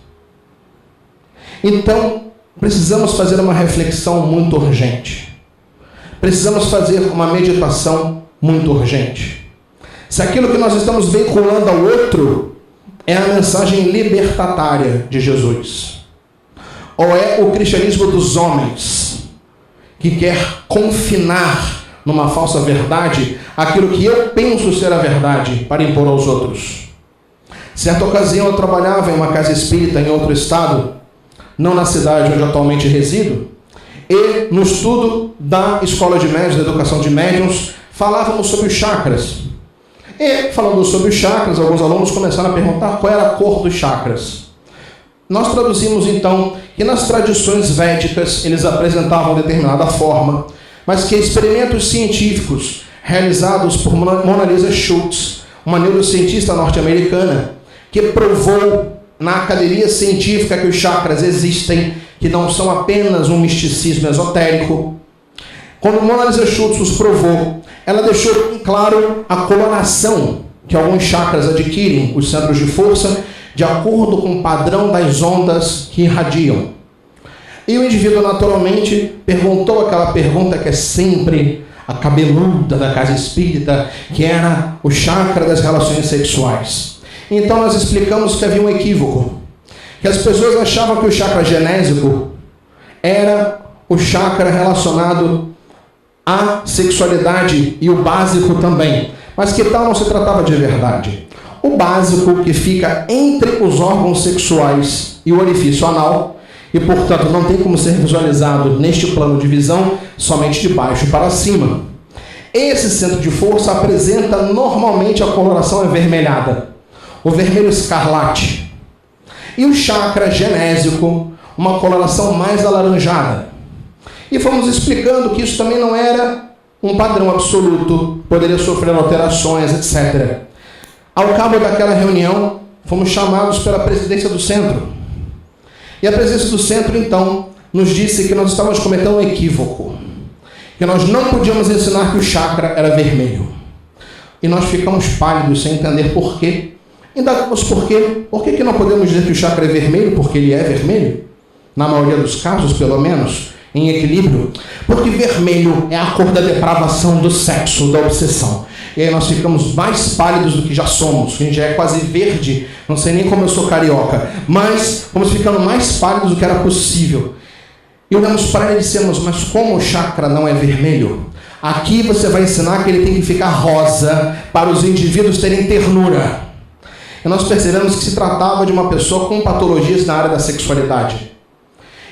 Então, precisamos fazer uma reflexão muito urgente. Precisamos fazer uma meditação muito urgente. Se aquilo que nós estamos veiculando ao outro é a mensagem libertatária de Jesus, ou é o cristianismo dos homens, que quer confinar numa falsa verdade aquilo que eu penso ser a verdade para impor aos outros. Certa ocasião eu trabalhava em uma casa espírita em outro estado, não na cidade onde atualmente resido, e no estudo da escola de médiuns, da educação de médiuns, falávamos sobre os chakras. E falando sobre os chakras, alguns alunos começaram a perguntar qual era a cor dos chakras. Nós traduzimos então que nas tradições védicas eles apresentavam determinada forma, mas que experimentos científicos realizados por Mona Lisa Schultz, uma neurocientista norte-americana, que provou na academia científica que os chakras existem, que não são apenas um misticismo esotérico. Quando Mona Lisa Schultz os provou, ela deixou em claro a coloração que alguns chakras adquirem, os centros de força, de acordo com o padrão das ondas que irradiam. E o indivíduo naturalmente perguntou aquela pergunta que é sempre a cabeluda da casa espírita, que era o chakra das relações sexuais. Então nós explicamos que havia um equívoco, que as pessoas achavam que o chakra genésico era o chakra relacionado à sexualidade e o básico também, mas que tal não se tratava de verdade. O básico, que fica entre os órgãos sexuais e o orifício anal, e, portanto, não tem como ser visualizado neste plano de visão somente de baixo para cima. Esse centro de força apresenta normalmente a coloração avermelhada, o vermelho escarlate. E o chakra genésico, uma coloração mais alaranjada. E fomos explicando que isso também não era um padrão absoluto, poderia sofrer alterações, etc. Ao cabo daquela reunião, fomos chamados pela presidência do centro. E a presidência do centro, então, nos disse que nós estávamos cometendo um equívoco. Que nós não podíamos ensinar que o chakra era vermelho. E nós ficamos pálidos sem entender por quê. Indagamos por quê. Por que não podemos dizer que o chakra é vermelho? Porque ele é vermelho. Na maioria dos casos, pelo menos, em equilíbrio. Porque vermelho é a cor da depravação, do sexo, da obsessão. E aí nós ficamos mais pálidos do que já somos. A gente já é quase verde. Não sei nem como eu sou carioca. Mas fomos ficando mais pálidos do que era possível. E olhamos para ele e dissemos, mas como o chakra não é vermelho? Aqui você vai ensinar que ele tem que ficar rosa para os indivíduos terem ternura. E nós percebemos que se tratava de uma pessoa com patologias na área da sexualidade.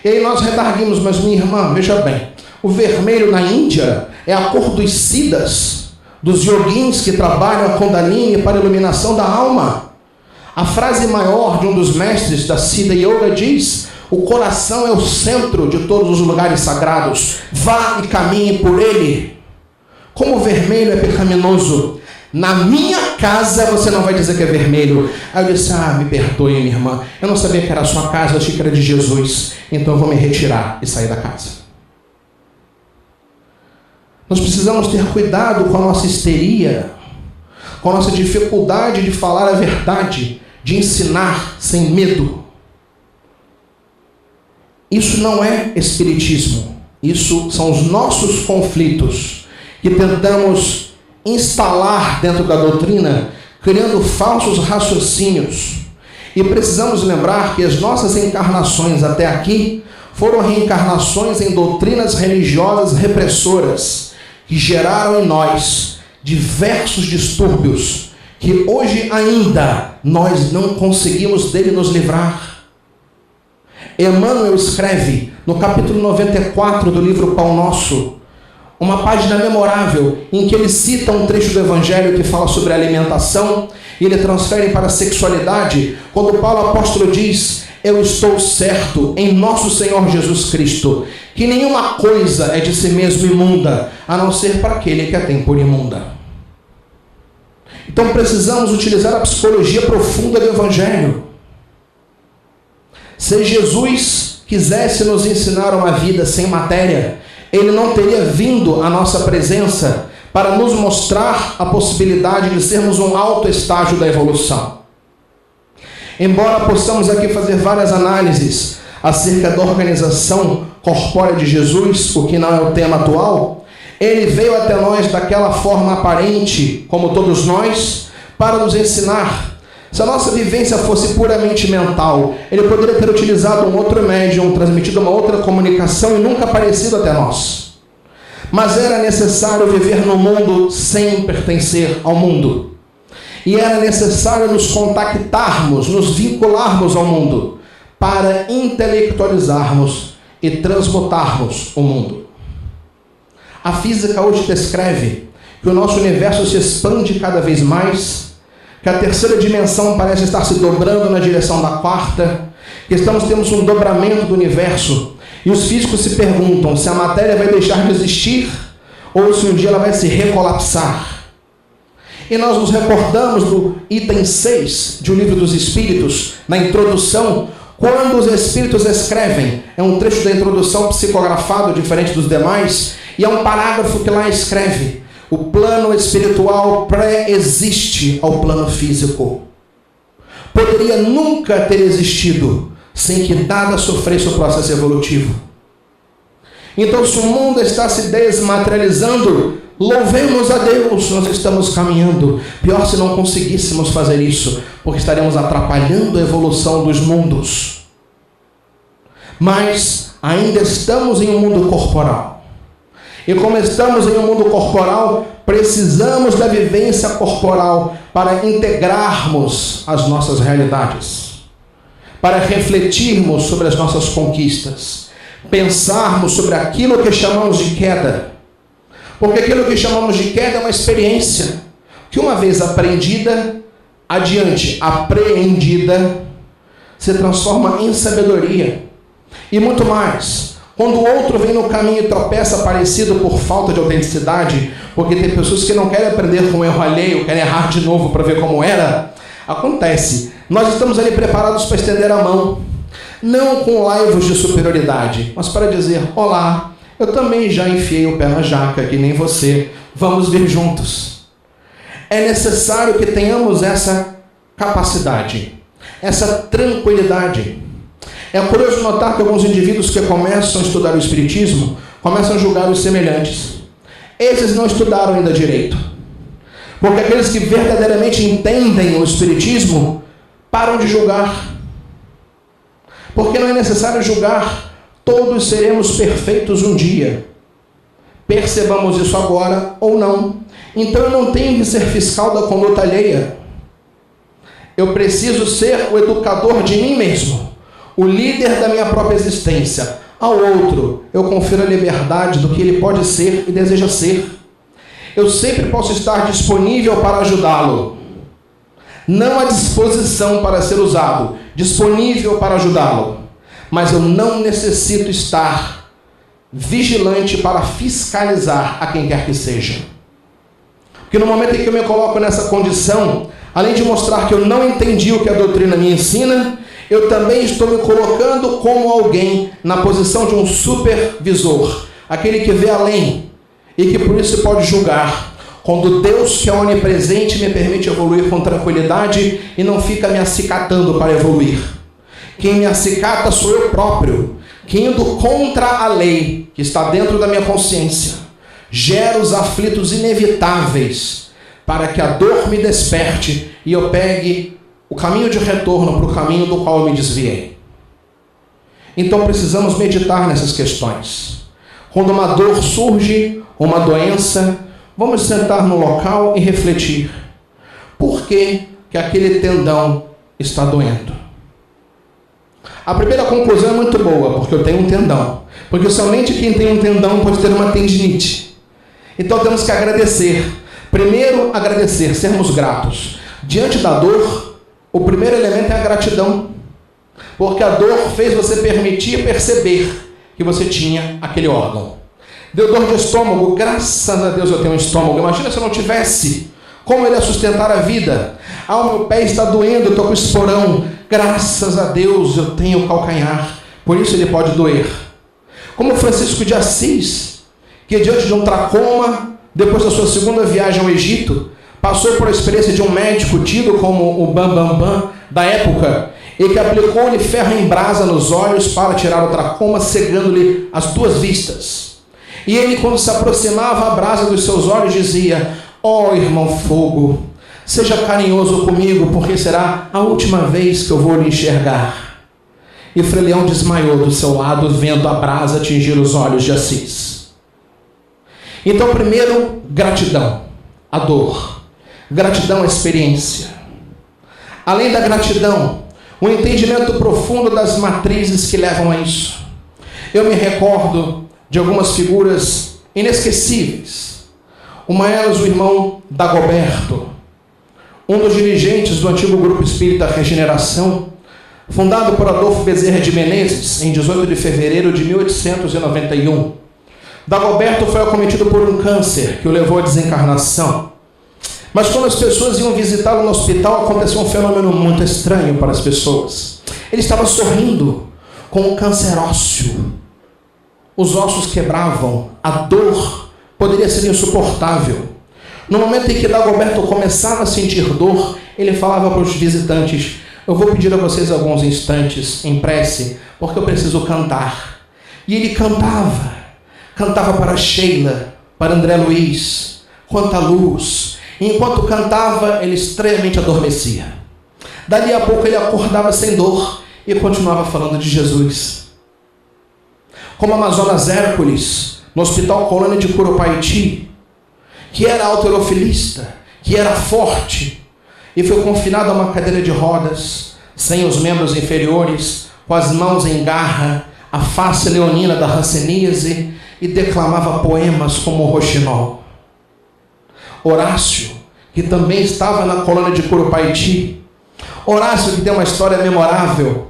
E aí nós redarguimos, mas minha irmã, veja bem, o vermelho na Índia é a cor dos siddhas, dos yoguins que trabalham a Kundalini para a iluminação da alma. A frase maior de um dos mestres da Siddha Yoga diz: o coração é o centro de todos os lugares sagrados, vá e caminhe por ele. Como o vermelho é pecaminoso, na minha casa você não vai dizer que é vermelho. Aí eu disse: me perdoe, minha irmã, eu não sabia que era a sua casa, eu achei que era de Jesus, então eu vou me retirar e sair da casa. Nós precisamos ter cuidado com a nossa histeria, com a nossa dificuldade de falar a verdade, de ensinar sem medo. Isso não é espiritismo, isso são os nossos conflitos que tentamos instalar dentro da doutrina, criando falsos raciocínios. E precisamos lembrar que as nossas encarnações até aqui foram reencarnações em doutrinas religiosas repressoras, que geraram em nós diversos distúrbios, que hoje ainda nós não conseguimos dele nos livrar. Emmanuel escreve no capítulo 94 do livro Pão Nosso, uma página memorável em que ele cita um trecho do Evangelho que fala sobre a alimentação e ele transfere para a sexualidade, quando Paulo apóstolo diz: eu estou certo em nosso Senhor Jesus Cristo, que nenhuma coisa é de si mesmo imunda, a não ser para aquele que a tem por imunda. Então precisamos utilizar a psicologia profunda do Evangelho. Se Jesus quisesse nos ensinar uma vida sem matéria, ele não teria vindo à nossa presença para nos mostrar a possibilidade de sermos um alto estágio da evolução. Embora possamos aqui fazer várias análises acerca da organização corpórea de Jesus, o que não é o tema atual, ele veio até nós daquela forma aparente, como todos nós, para nos ensinar. Se a nossa vivência fosse puramente mental, ele poderia ter utilizado um outro médium, transmitido uma outra comunicação e nunca aparecido até nós. Mas era necessário viver no mundo sem pertencer ao mundo. E era necessário nos contactarmos, nos vincularmos ao mundo, para intelectualizarmos e transmutarmos o mundo. A física hoje descreve que o nosso universo se expande cada vez mais, que a terceira dimensão parece estar se dobrando na direção da quarta, que temos um dobramento do universo, e os físicos se perguntam se a matéria vai deixar de existir ou se um dia ela vai se recolapsar. E nós nos recordamos do item 6 de O Livro dos Espíritos, na introdução, quando os Espíritos escrevem, é um trecho da introdução psicografado, diferente dos demais, e é um parágrafo que lá escreve: o plano espiritual pré-existe ao plano físico. Poderia nunca ter existido sem que nada sofresse o processo evolutivo. Então, se o mundo está se desmaterializando, louvemos a Deus, nós estamos caminhando. Pior se não conseguíssemos fazer isso, porque estaremos atrapalhando a evolução dos mundos. Mas ainda estamos em um mundo corporal. E como estamos em um mundo corporal, precisamos da vivência corporal para integrarmos as nossas realidades, para refletirmos sobre as nossas conquistas, pensarmos sobre aquilo que chamamos de queda. Porque aquilo que chamamos de queda é uma experiência que, uma vez aprendida, adiante apreendida, se transforma em sabedoria. E muito mais. Quando o outro vem no caminho e tropeça parecido por falta de autenticidade, porque tem pessoas que não querem aprender com o erro alheio, querem errar de novo para ver como era, acontece. Nós estamos ali preparados para estender a mão, não com laivos de superioridade, mas para dizer: olá, eu também já enfiei o pé na jaca, que nem você, vamos vir juntos. É necessário que tenhamos essa capacidade, essa tranquilidade. É curioso notar que alguns indivíduos que começam a estudar o Espiritismo começam a julgar os semelhantes. Esses não estudaram ainda direito. Porque aqueles que verdadeiramente entendem o Espiritismo param de julgar. Porque não é necessário julgar. Todos seremos perfeitos um dia. Percebamos isso agora ou não. Então eu não tenho que ser fiscal da conduta alheia. Eu preciso ser o educador de mim mesmo, o líder da minha própria existência. Ao outro, eu confiro a liberdade do que ele pode ser e deseja ser. Eu sempre posso estar disponível para ajudá-lo. Não à disposição para ser usado, disponível para ajudá-lo. Mas eu não necessito estar vigilante para fiscalizar a quem quer que seja. Porque no momento em que eu me coloco nessa condição, além de mostrar que eu não entendi o que a doutrina me ensina, eu também estou me colocando como alguém na posição de um supervisor, aquele que vê além e que por isso pode julgar. Quando Deus, que é onipresente, me permite evoluir com tranquilidade e não fica me acicatando para evoluir. Quem me acicata sou eu próprio, que indo contra a lei que está dentro da minha consciência, gera os aflitos inevitáveis para que a dor me desperte e eu pegue o caminho de retorno para o caminho do qual eu me desviei. Então precisamos meditar nessas questões. Quando uma dor surge, uma doença, vamos sentar no local e refletir. Por que aquele tendão está doendo? A primeira conclusão é muito boa, porque eu tenho um tendão. Porque somente quem tem um tendão pode ter uma tendinite. Então temos que agradecer. Primeiro, agradecer, sermos gratos. Diante da dor, o primeiro elemento é a gratidão. Porque a dor fez você permitir perceber que você tinha aquele órgão. Deu dor de estômago, graças a Deus eu tenho um estômago. Imagina se eu não tivesse, como ele ia sustentar a vida? Ah, o meu pé está doendo, eu estou com esporão. Graças a Deus eu tenho calcanhar, por isso ele pode doer. Como Francisco de Assis, que diante de um tracoma, depois da sua segunda viagem ao Egito, passou por a experiência de um médico tido como o Bambambam da época, e que aplicou-lhe ferro em brasa nos olhos para tirar o tracoma, cegando-lhe as duas vistas. E ele, quando se aproximava a brasa dos seus olhos, dizia: ó irmão fogo, seja carinhoso comigo, porque será a última vez que eu vou lhe enxergar. E Frei Leão desmaiou do seu lado, vendo a brasa atingir os olhos de Assis. Então, primeiro, gratidão, a dor. Gratidão à experiência. Além da gratidão, o entendimento profundo das matrizes que levam a isso. Eu me recordo de algumas figuras inesquecíveis. Uma delas, o irmão Dagoberto, um dos dirigentes do antigo Grupo Espírita Regeneração, fundado por Adolfo Bezerra de Menezes, em 18 de fevereiro de 1891. Dagoberto foi acometido por um câncer que o levou à desencarnação. Mas quando as pessoas iam visitá-lo no hospital, aconteceu um fenômeno muito estranho para as pessoas. Ele estava sorrindo com um câncer ósseo. Os ossos quebravam, a dor poderia ser insuportável. No momento em que Dagoberto começava a sentir dor, ele falava para os visitantes: eu vou pedir a vocês alguns instantes em prece, porque eu preciso cantar. E ele cantava para Sheila, para André Luiz, quanta luz. E enquanto cantava, ele extremamente adormecia. Dali a pouco ele acordava sem dor e continuava falando de Jesus. Como Amazonas Hércules, no Hospital Colônia de Curupaiti, que era halterofilista, que era forte, e foi confinado a uma cadeira de rodas, sem os membros inferiores, com as mãos em garra, a face leonina da hanseníase, e declamava poemas como o Rochinol. Horácio, que também estava na colônia de Curupaiti. Horácio, que tem uma história memorável,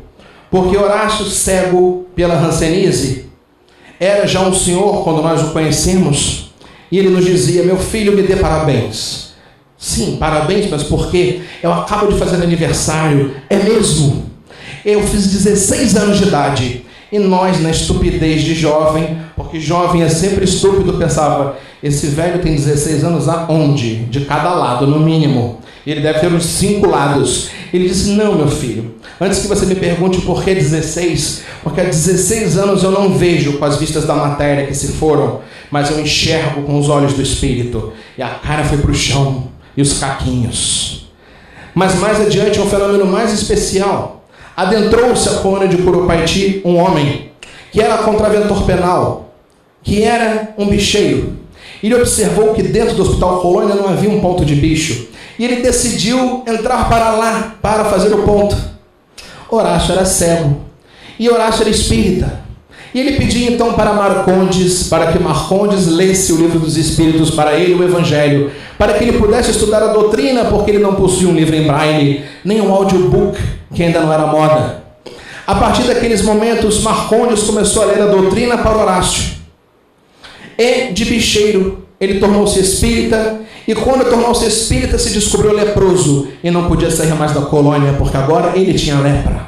porque Horácio, cego pela hanseníase, era já um senhor quando nós o conhecemos, e ele nos dizia: meu filho, me dê parabéns. Sim, parabéns, mas por quê? Eu acabo de fazer aniversário. É mesmo? Eu fiz 16 anos de idade. E nós, na estupidez de jovem, porque jovem é sempre estúpido, pensava: esse velho tem 16 anos aonde? De cada lado, no mínimo. Ele deve ter uns 5 lados. Ele disse: não, meu filho, antes que você me pergunte por que 16, porque há 16 anos eu não vejo com as vistas da matéria que se foram, mas eu enxergo com os olhos do espírito. E a cara foi para o chão, e os caquinhos. Mas mais adiante, um fenômeno mais especial. Adentrou-se a colônia de Curupaiti um homem que era contraventor penal, que era um bicheiro. Ele observou que dentro do Hospital Colônia não havia um ponto de bicho. E ele decidiu entrar para lá para fazer o ponto. Horácio era cego. E Horácio era espírita. E ele pediu então para Marcondes, para que Marcondes lesse o livro dos Espíritos para ele, o Evangelho, para que ele pudesse estudar a doutrina, porque ele não possuía um livro em braille, nem um audiobook, que ainda não era moda. A partir daqueles momentos, Marcondes começou a ler a doutrina para Horácio. E de bicheiro, ele tornou-se espírita, e quando tornou-se espírita, se descobriu leproso, e não podia sair mais da colônia, porque agora ele tinha lepra.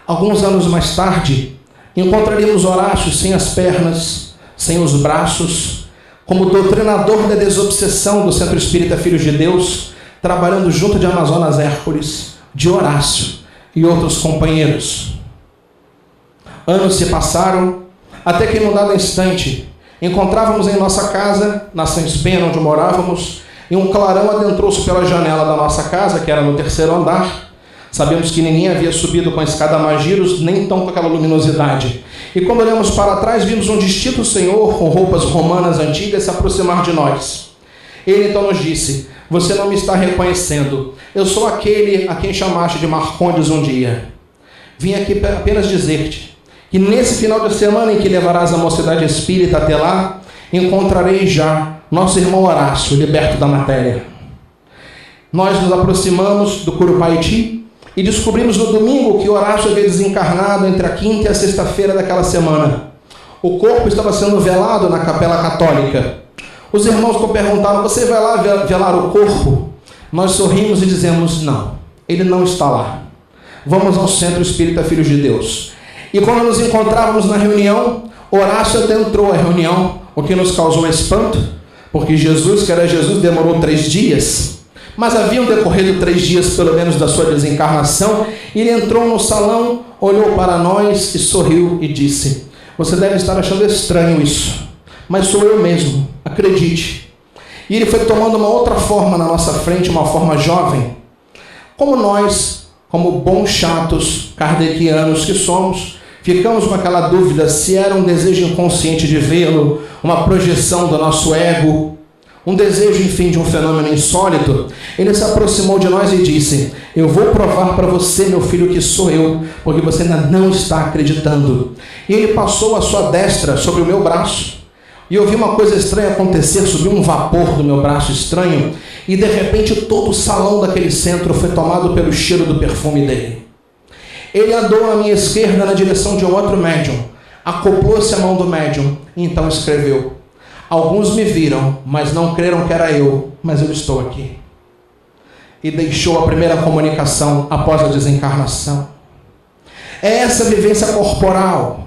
Alguns anos mais tarde, encontraríamos Horácio sem as pernas, sem os braços, como doutrinador da desobsessão do Centro Espírita Filhos de Deus, trabalhando junto de Amazonas Hércules, de Horácio e outros companheiros. Anos se passaram, até que em um dado instante, encontrávamos em nossa casa, na Sans Pena, onde morávamos, e um clarão adentrou-se pela janela da nossa casa, que era no 3º andar. Sabemos que ninguém havia subido com a escada Magiros, nem tão com aquela luminosidade. E quando olhamos para trás, vimos um distinto senhor com roupas romanas antigas se aproximar de nós. Ele então nos disse: você não me está reconhecendo. Eu sou aquele a quem chamaste de Marcondes um dia. Vim aqui apenas dizer-te que nesse final de semana em que levarás a mocidade espírita até lá, encontrarei já nosso irmão Horácio, liberto da matéria. Nós nos aproximamos do Curupaiti e descobrimos no domingo que Horácio havia desencarnado entre a quinta e a sexta-feira daquela semana. O corpo estava sendo velado na Capela Católica. Os irmãos perguntaram: você vai lá velar o corpo? Nós sorrimos e dizemos: não, ele não está lá. Vamos ao Centro Espírita Filhos de Deus. E quando nos encontrávamos na reunião, Horácio adentrou a reunião, o que nos causou espanto, porque Jesus, que era Jesus, demorou 3 dias. Mas haviam decorrido 3 dias, pelo menos, da sua desencarnação. E ele entrou no salão, olhou para nós e sorriu e disse: você deve estar achando estranho isso, mas sou eu mesmo, acredite. E ele foi tomando uma outra forma na nossa frente, uma forma jovem. Como nós, como bons chatos kardecianos que somos, ficamos com aquela dúvida se era um desejo inconsciente de vê-lo, uma projeção do nosso ego, um desejo, enfim, de um fenômeno insólito. Ele se aproximou de nós e disse: eu vou provar para você, meu filho, que sou eu, porque você ainda não está acreditando. E ele passou a sua destra sobre o meu braço, e eu vi uma coisa estranha acontecer, subiu um vapor do meu braço estranho, e de repente todo o salão daquele centro foi tomado pelo cheiro do perfume dele. Ele andou à minha esquerda na direção de um outro médium, acoplou-se à mão do médium, e então escreveu: alguns me viram, mas não creram que era eu, mas eu estou aqui. E deixou a primeira comunicação após a desencarnação. É essa vivência corporal,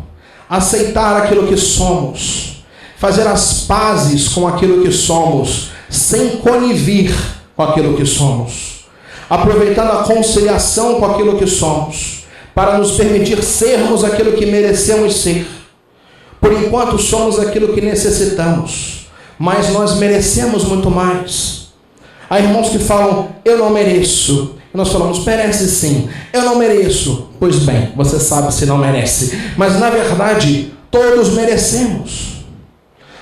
aceitar aquilo que somos, fazer as pazes com aquilo que somos, sem conivir com aquilo que somos, aproveitando a conciliação com aquilo que somos, para nos permitir sermos aquilo que merecemos ser. Por enquanto somos aquilo que necessitamos, mas nós merecemos muito mais. Há irmãos que falam: eu não mereço. E nós falamos: merece sim. Eu não mereço. Pois bem, você sabe se não merece. Mas na verdade, todos merecemos.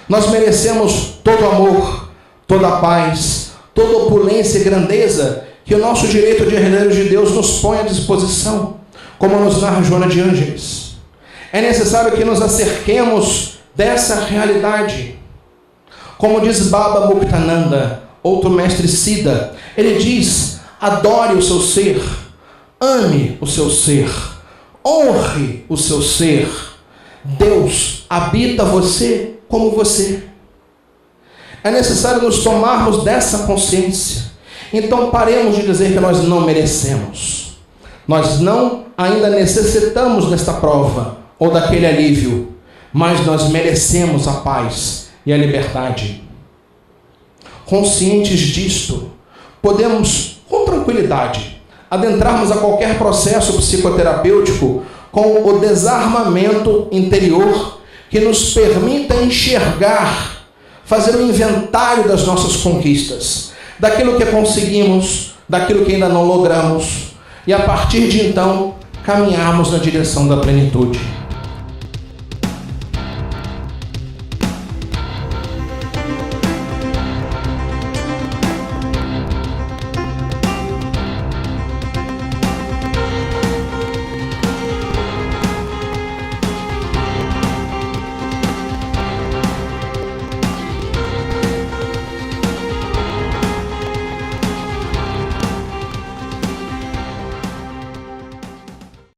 Nós merecemos todo amor, toda paz, toda opulência e grandeza que o nosso direito de herdeiros de Deus nos põe à disposição, como nos narra Joana de Ângeles. É necessário que nos acerquemos dessa realidade. Como diz Baba Muktananda, outro mestre Siddha, ele diz: adore o seu ser, ame o seu ser, honre o seu ser. Deus habita você como você. É necessário nos tomarmos dessa consciência. Então paremos de dizer que nós não merecemos. Nós não ainda necessitamos desta prova ou daquele alívio, mas nós merecemos a paz e a liberdade. Conscientes disto, podemos, com tranquilidade, adentrarmos a qualquer processo psicoterapêutico com o desarmamento interior que nos permita enxergar, fazer um inventário das nossas conquistas, daquilo que conseguimos, daquilo que ainda não logramos, e a partir de então, caminharmos na direção da plenitude.